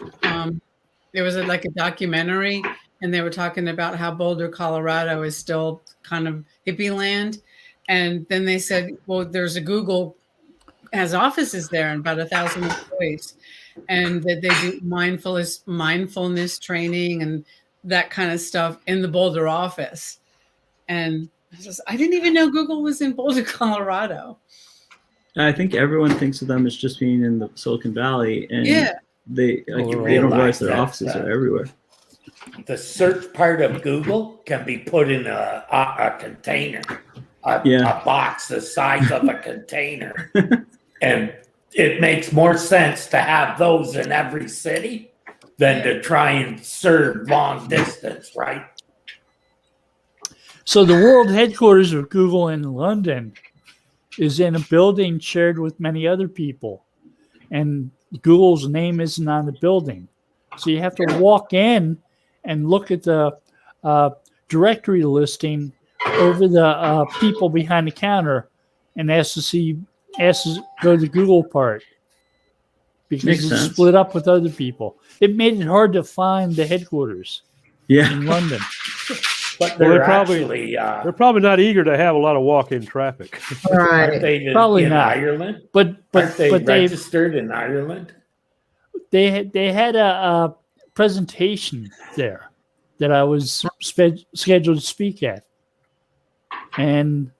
It was like a documentary, and they were talking about how Boulder, Colorado is still kind of hippie land. And then they said, well, there's a Google has offices there and about 1,000 employees, and that they do mindfulness training and that kind of stuff in the Boulder office. And I didn't even know Google was in Boulder, Colorado. I think everyone thinks of them as just being in the Silicon Valley, and Yeah. they Well, don't realize realize their that, offices are everywhere. The search part of Google can be put in a container, a box the size of a container. And it makes more sense to have those in every city than to try and serve long distance, right? So the world headquarters of Google in London is in a building shared with many other people, and Google's name isn't on the building. So you have to walk in and look at the directory listing over the people behind the counter and ask to go to the Google part because Makes it's sense. split up with other people. It made it hard to find the headquarters Yeah. in London. But Well, they're they're probably not eager to have a lot of walk-in traffic. aren't right. they Probably in not. Ireland? But Aren't they they registered in Ireland? had a presentation there that I was scheduled to speak at, and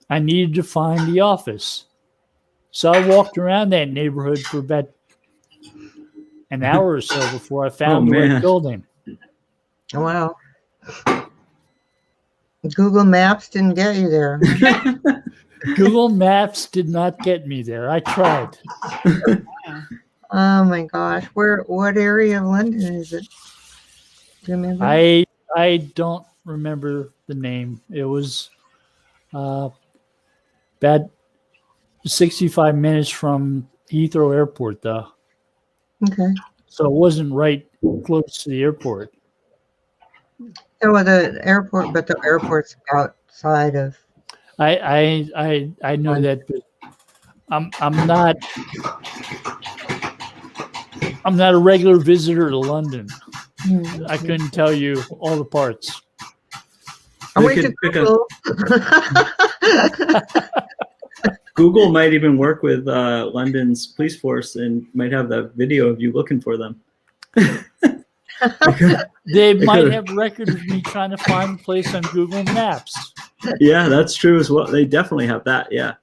I needed to find the office. So I walked around that neighborhood for about an hour or so before I found the right man. building. Wow. Google Maps didn't get you there. Google Maps did not get me there. I tried. Oh my gosh. What area of London is it? Do you remember? I don't remember the name. It was About 65 minutes from Heathrow Airport, though. Okay. So it wasn't right close to the airport. So the airport, but the airport's outside of. I know that, but I'm not a regular visitor to London. I couldn't tell you all the parts. I They went to could pick up- Google. Google might even work with London's police force and might have that video of you looking for them. They might have record of me trying to find the place on Google Maps. Yeah, that's true as well. They definitely have that. Yeah.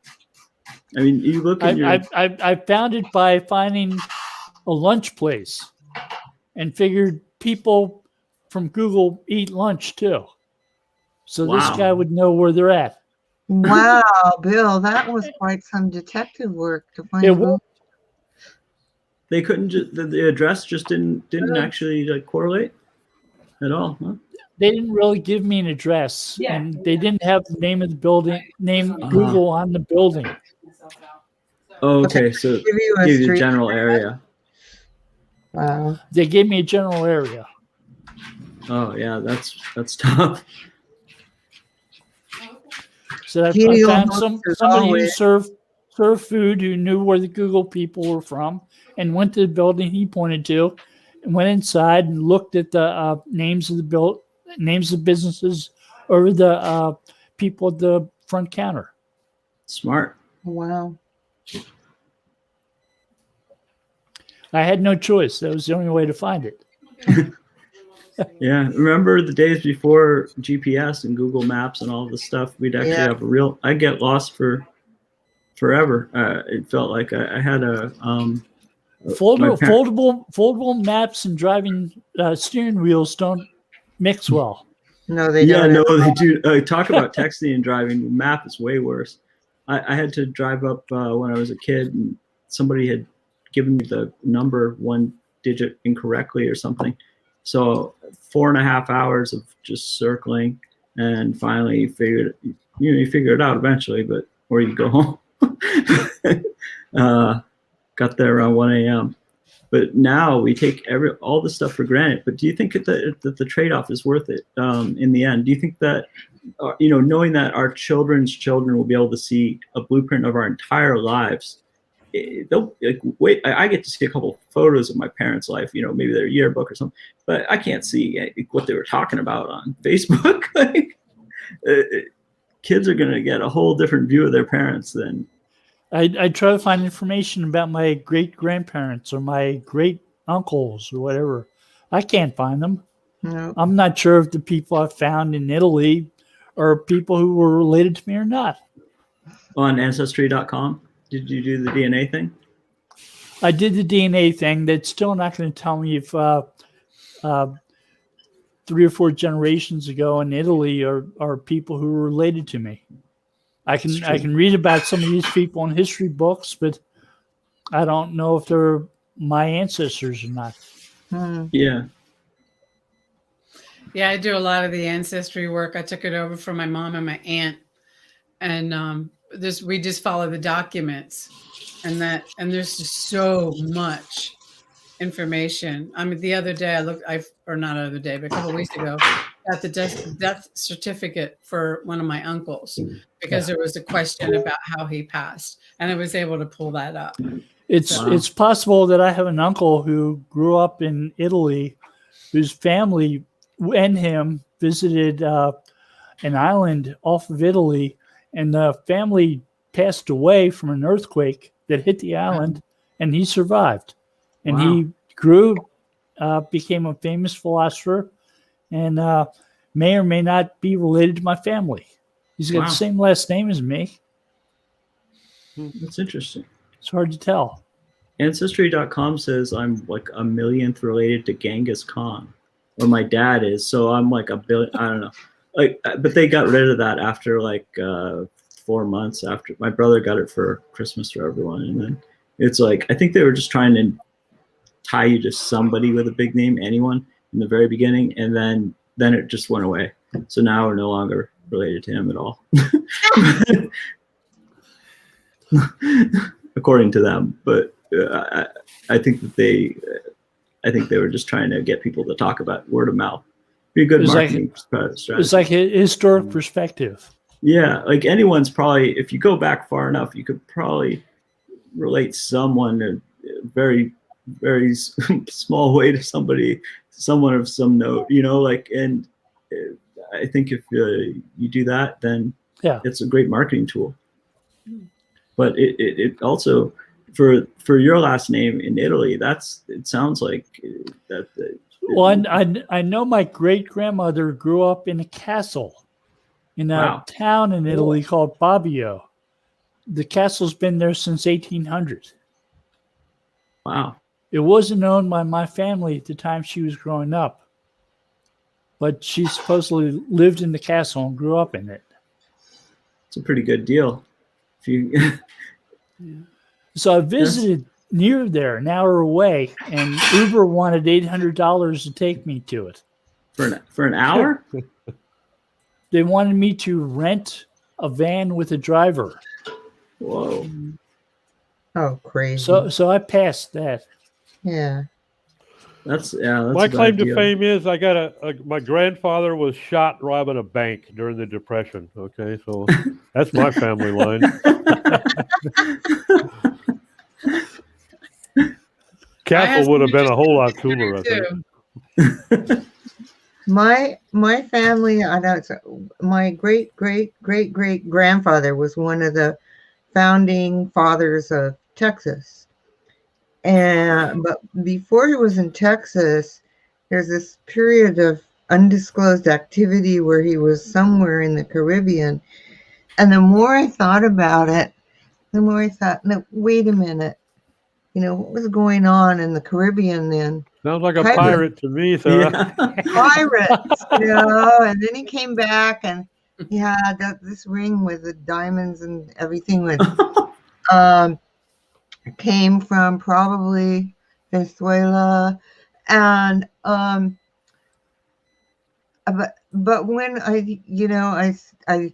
I mean, you look in your. I found it by finding a lunch place and figured people from Google eat lunch too. So this Wow. guy would know where they're at. Wow, Bill, that was quite some detective work to find. It Google. was. They couldn't just the address just didn't actually like correlate at all, huh? They didn't really give me an address, and they didn't have the name of the building, Google on the building. Oh, okay, so Give you a give you the street. general area. Wow. They gave me a general area. Oh yeah, that's tough. So I Genial found hooks as somebody who always. served food, who knew where the Google people were from, and went to the building he pointed to, and went inside and looked at the names of the names of businesses or the people at the front counter. Smart. Wow. I had no choice. That was the only way to find it. Yeah, remember the days before GPS and Google Maps and all this stuff? We'd actually Yeah. have a real. I'd get lost for forever. It felt like I had a Foldable maps and driving steering wheels don't mix well. No, they Yeah, don't. no, they do. Talk about texting and driving. Map is way worse. I had to drive up when I was a kid, and somebody had given me the number one digit incorrectly or something. So 4.5 hours of just circling, and finally you figure it out eventually, but or you go home. Got there around 1 a.m. But now we take all this stuff for granted. But do you think that the trade-off is worth it in the end? Do you think that knowing that our children's children will be able to see a blueprint of our entire lives? They'll wait. I get to see a couple of photos of my parents' life, maybe their yearbook or something, but I can't see what they were talking about on Facebook. Kids are going to get a whole different view of their parents than. I try to find information about my great grandparents or my great uncles or whatever. I can't find them. No. I'm not sure if the people I found in Italy are people who were related to me or not. On Ancestry.com, did you do the DNA thing? I did the DNA thing. That's still not going to tell me if 3 or 4 generations ago in Italy are people who were related to me. I can read about some of these people in history books, but I don't know if they're my ancestors or not. Yeah. Yeah, I do a lot of the ancestry work. I took it over from my mom and my aunt, and we just follow the documents, and there's just so much information. I mean, the other day not the other day, but a couple of weeks ago, got the death certificate for one of my uncles because there was a question about how he passed, and I was able to pull that up. It's possible that I have an uncle who grew up in Italy, whose family and him visited an island off of Italy, and the family passed away from an earthquake that hit the island, and he survived. And he grew, became a famous philosopher, and may or may not be related to my family. He's got the same last name as me. That's interesting. It's hard to tell. Ancestry.com says I'm like a millionth related to Genghis Khan, or my dad is. So I'm like a billion. I don't know. But they got rid of that after 4 months after my brother got it for Christmas for everyone, and then it's like I think they were just trying to tie you to somebody with a big name, anyone in the very beginning, and then it just went away. So now we're no longer related to him at all, according to them. But I think that I think they were just trying to get people to talk about word of mouth. Be a good marketing strategy. It's like a historic perspective. Yeah, like anyone's probably, if you go back far enough, you could probably relate someone in a very, very small way to someone of some note, like, and I think if you do that, then it's a great marketing tool. But it also, for your last name in Italy, it sounds like that. Well, I know my great grandmother grew up in a castle in a town in Italy called Bobbio. The castle's been there since 1800. Wow. It wasn't owned by my family at the time she was growing up, but she supposedly lived in the castle and grew up in it. It's a pretty good deal. If you So I visited near there, an hour away, and Uber wanted $800 to take me to it. For an hour? They wanted me to rent a van with a driver. Whoa. Oh, crazy. So I passed that. Yeah. That's my claim to fame is I got my grandfather was shot robbing a bank during the Depression. Okay, so that's my family line. Castle would have been a whole lot cooler, I think. My family, I know, my great grandfather was one of the founding fathers of Texas. But before he was in Texas, there's this period of undisclosed activity where he was somewhere in the Caribbean. And the more I thought about it, the more I thought, no, wait a minute. What was going on in the Caribbean then? Sounds like a pirate to me, Sarah. Pirates, and then he came back and he had this ring with the diamonds and everything with came from probably Venezuela, and but when I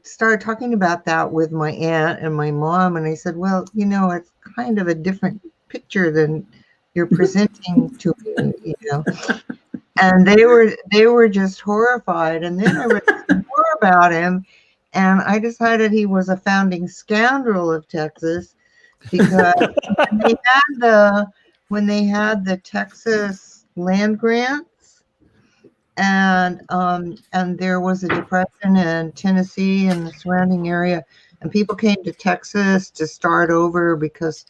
started talking about that with my aunt and my mom, and I said, well, it's kind of a different picture than you're presenting to me, and they were just horrified. And then I read more about him, and I decided he was a founding scoundrel of Texas, because when they had the Texas land grants, and there was a depression in Tennessee and the surrounding area, and people came to Texas to start over because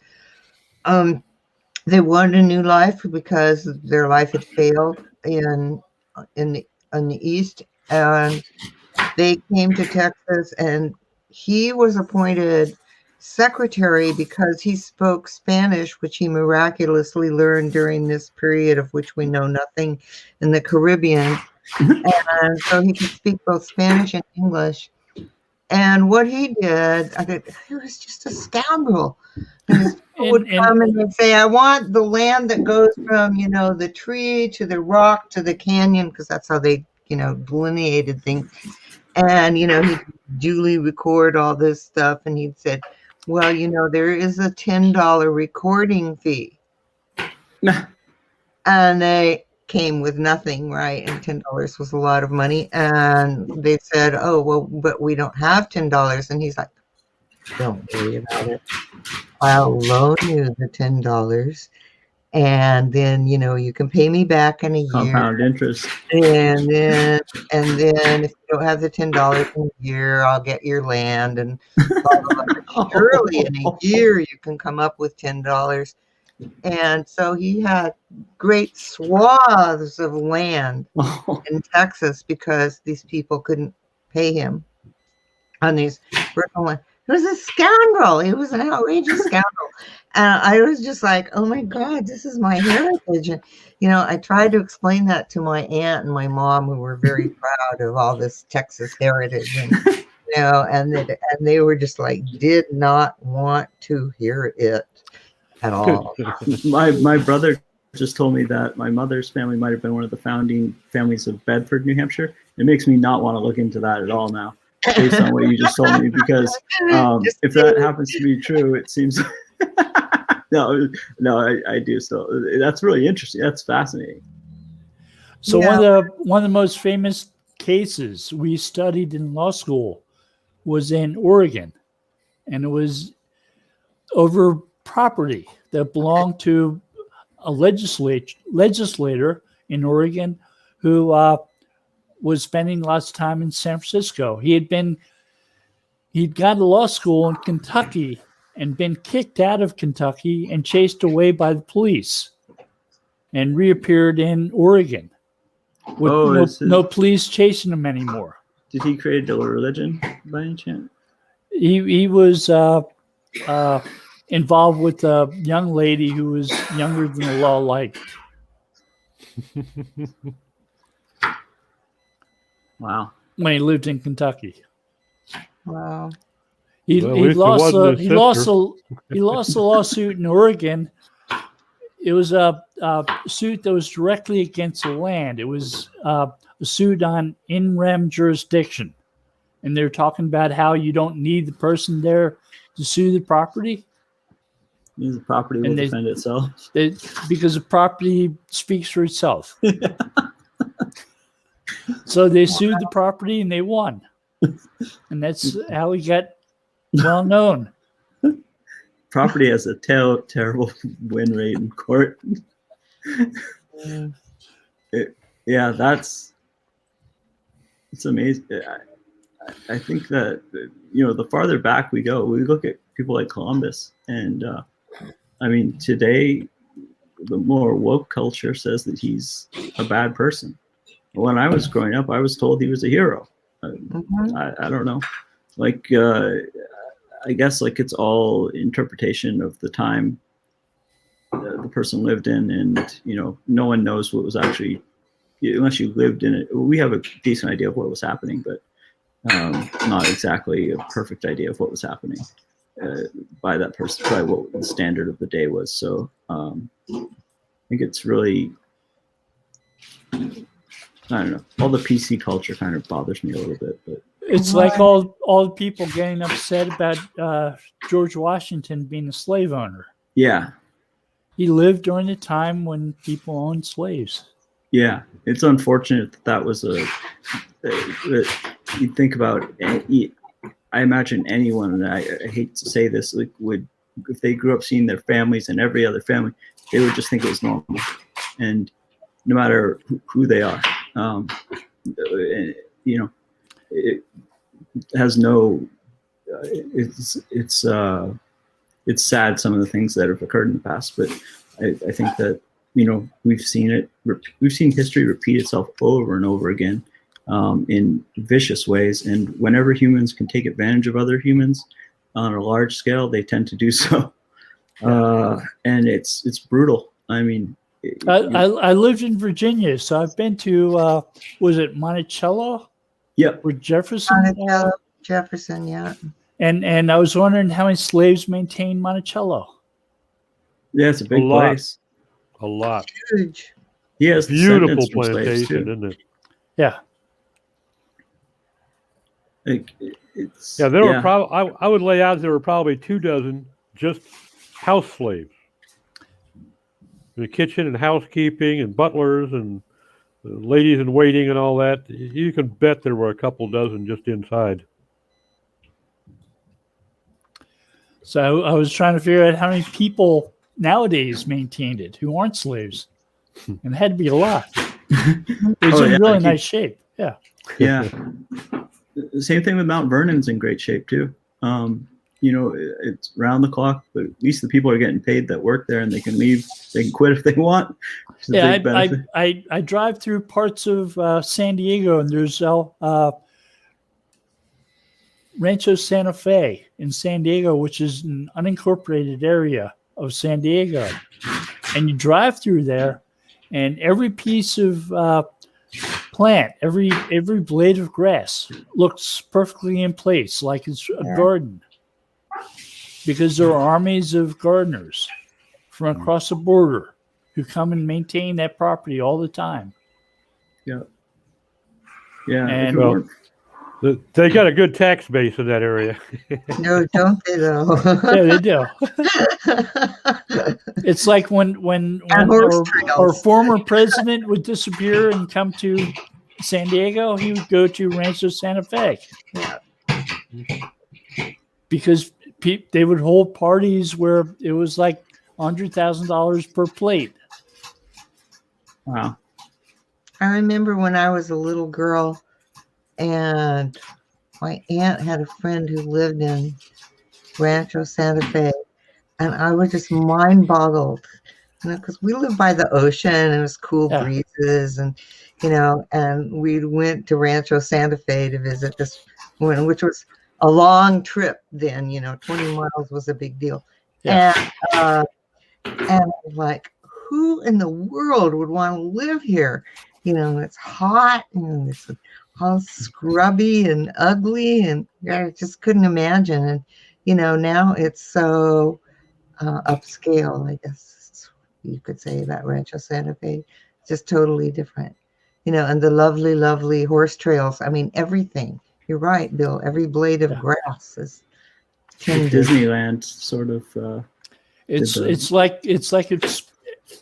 they wanted a new life because their life had failed in the East, and they came to Texas, and he was appointed secretary because he spoke Spanish, which he miraculously learned during this period of which we know nothing in the Caribbean. And so he could speak both Spanish and English. And what he did, he was just a scoundrel. And people would come and they'd say, I want the land that goes from, the tree to the rock to the canyon, because that's how they, delineated things. And, he'd duly record all this stuff. And he'd said, well, there is a $10 recording fee. And they came with nothing, right? And $10 was a lot of money. And they said, oh, well, but we don't have $10. And he's like, don't worry about it. I'll loan you the $10. And then, you can pay me back in a year. Compound interest. And then if you don't have the $10 in a year, I'll get your land. And surely in a year you can come up with $10. And so he had great swaths of land in Texas because these people couldn't pay him on these rental land. He was a scoundrel. He was an outrageous scoundrel. And I was just like, oh my God, this is my heritage. And, I tried to explain that to my aunt and my mom, who were very proud of all this Texas heritage. And, and they were just like, did not want to hear it at all. My brother just told me that my mother's family might have been one of the founding families of Bedford, New Hampshire. It makes me not want to look into that at all now. based on what you just told me, because if that happens to be true, it seems no, I do still. That's really interesting. That's fascinating. So Yeah. one of the most famous cases we studied in law school was in Oregon, and it was over property that belonged to a legislator in Oregon who was spending lots of time in San Francisco. He'd gone to law school in Kentucky and been kicked out of Kentucky and chased away by the police, and reappeared in Oregon with no police chasing him anymore. Did he create a religion by any chance? He was involved with a young lady who was younger than the law liked. Wow. When he lived in Kentucky, Wow. he Well, at least it lost wasn't his he lost a lawsuit in Oregon. It was a suit that was directly against the land. It was a suit on in rem jurisdiction, and they're talking about how you don't need the person there to sue the property. Means the property will And defend itself. Because the property speaks for itself. So they sued the property and they won. And that's how he got well known. Property has a terrible win rate in court. It's amazing. I think that, the farther back we go, we look at people like Columbus, and I mean, today, the more woke culture says that he's a bad person. When I was growing up, I was told he was a hero. I don't know. I guess it's all interpretation of the time the person lived in, and no one knows what was actually, unless you lived in it. We have a decent idea of what was happening, but not exactly a perfect idea of what was happening by that person, by what the standard of the day was. So I think it's really, I don't know. All the PC culture kind of bothers me a little bit, but it's like all the people getting upset about George Washington being a slave owner. Yeah. He lived during the time when people owned slaves. Yeah. It's unfortunate that was you think about, I imagine anyone, and I hate to say this, would, if they grew up seeing their families and every other family, they would just think it was normal. And no matter who they are, it has no, it's sad, some of the things that have occurred in the past, but I think that, we've seen history repeat itself over and over again in vicious ways. And whenever humans can take advantage of other humans on a large scale, they tend to do so. And it's brutal. I mean, I lived in Virginia, so I've been to, was it Monticello? Yep. Or Jefferson? Monticello, Jefferson, yeah. And I was wondering how many slaves maintained Monticello. Yeah, it's a big place. A lot. Huge. He has Beautiful descendants from slaves, plantation, too. isn't it? Yeah. There were probably, I would lay out there were probably 24 just house slaves. The kitchen and housekeeping and butlers and ladies in waiting and all that. You can bet there were a couple dozen just inside. So I was trying to figure out how many people nowadays maintained it who aren't slaves. And it had to be a lot. It was in really nice shape. Yeah. Yeah. The same thing with Mount Vernon's in great shape too. It's round the clock, but at least the people are getting paid that work there, and they can leave. They can quit if they want. Yeah, I drive through parts of San Diego, and there's Rancho Santa Fe in San Diego, which is an unincorporated area of San Diego. And you drive through there, and every piece of plant, every blade of grass looks perfectly in place, like it's a garden. Because there are armies of gardeners from across the border who come and maintain that property all the time. Yeah. Yeah. And They got a good tax base in that area. No, don't they though? Yeah, they do. It's like when horse our trails. former president would disappear and come to San Diego, he would go to Rancho Santa Fe Yeah. because they would hold parties where it was like $100,000 per plate. Wow. I remember when I was a little girl and my aunt had a friend who lived in Rancho Santa Fe, and I was just mind boggled, because we lived by the ocean and it was cool Yeah. breezes, and and we went to Rancho Santa Fe to visit this woman, which was a long trip then. 20 miles was a big deal. Yeah. And I was like, who in the world would want to live here? It's hot and it's all scrubby and ugly, and I just couldn't imagine. And now it's so upscale, I guess you could say, about Rancho Santa Fe. Just totally different, and the lovely, lovely horse trails. I mean, everything. You're right, Bill. Every blade of grass is tended. Disneyland sort of. It's like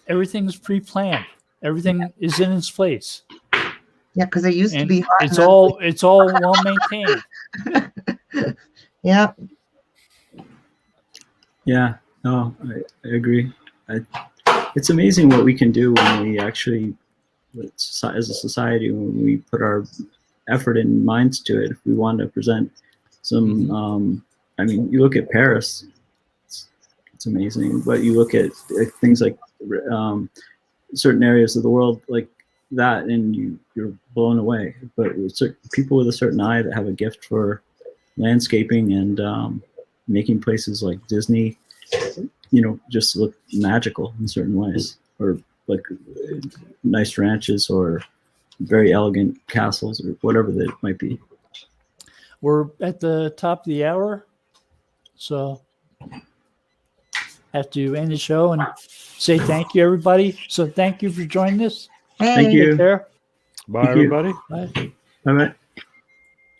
everything's pre-planned. Everything is in its place. Yeah, because it used to And be hot. it's all well maintained. Yeah. Yeah, no, I agree. It's amazing what we can do when we actually, as a society, when we put our effort and minds to it. If we want to present some, I mean, you look at Paris, it's amazing. But you look at things like certain areas of the world like that, and you're blown away. But people with a certain eye that have a gift for landscaping and making places like Disney, just look magical in certain ways, or like nice ranches or very elegant castles or whatever that might be. We're at the top of the hour, so have to end the show and say thank you, everybody. So thank you for joining us. Hey. Thank you. Take care. Bye, Thank you. everybody. Bye. Bye bye.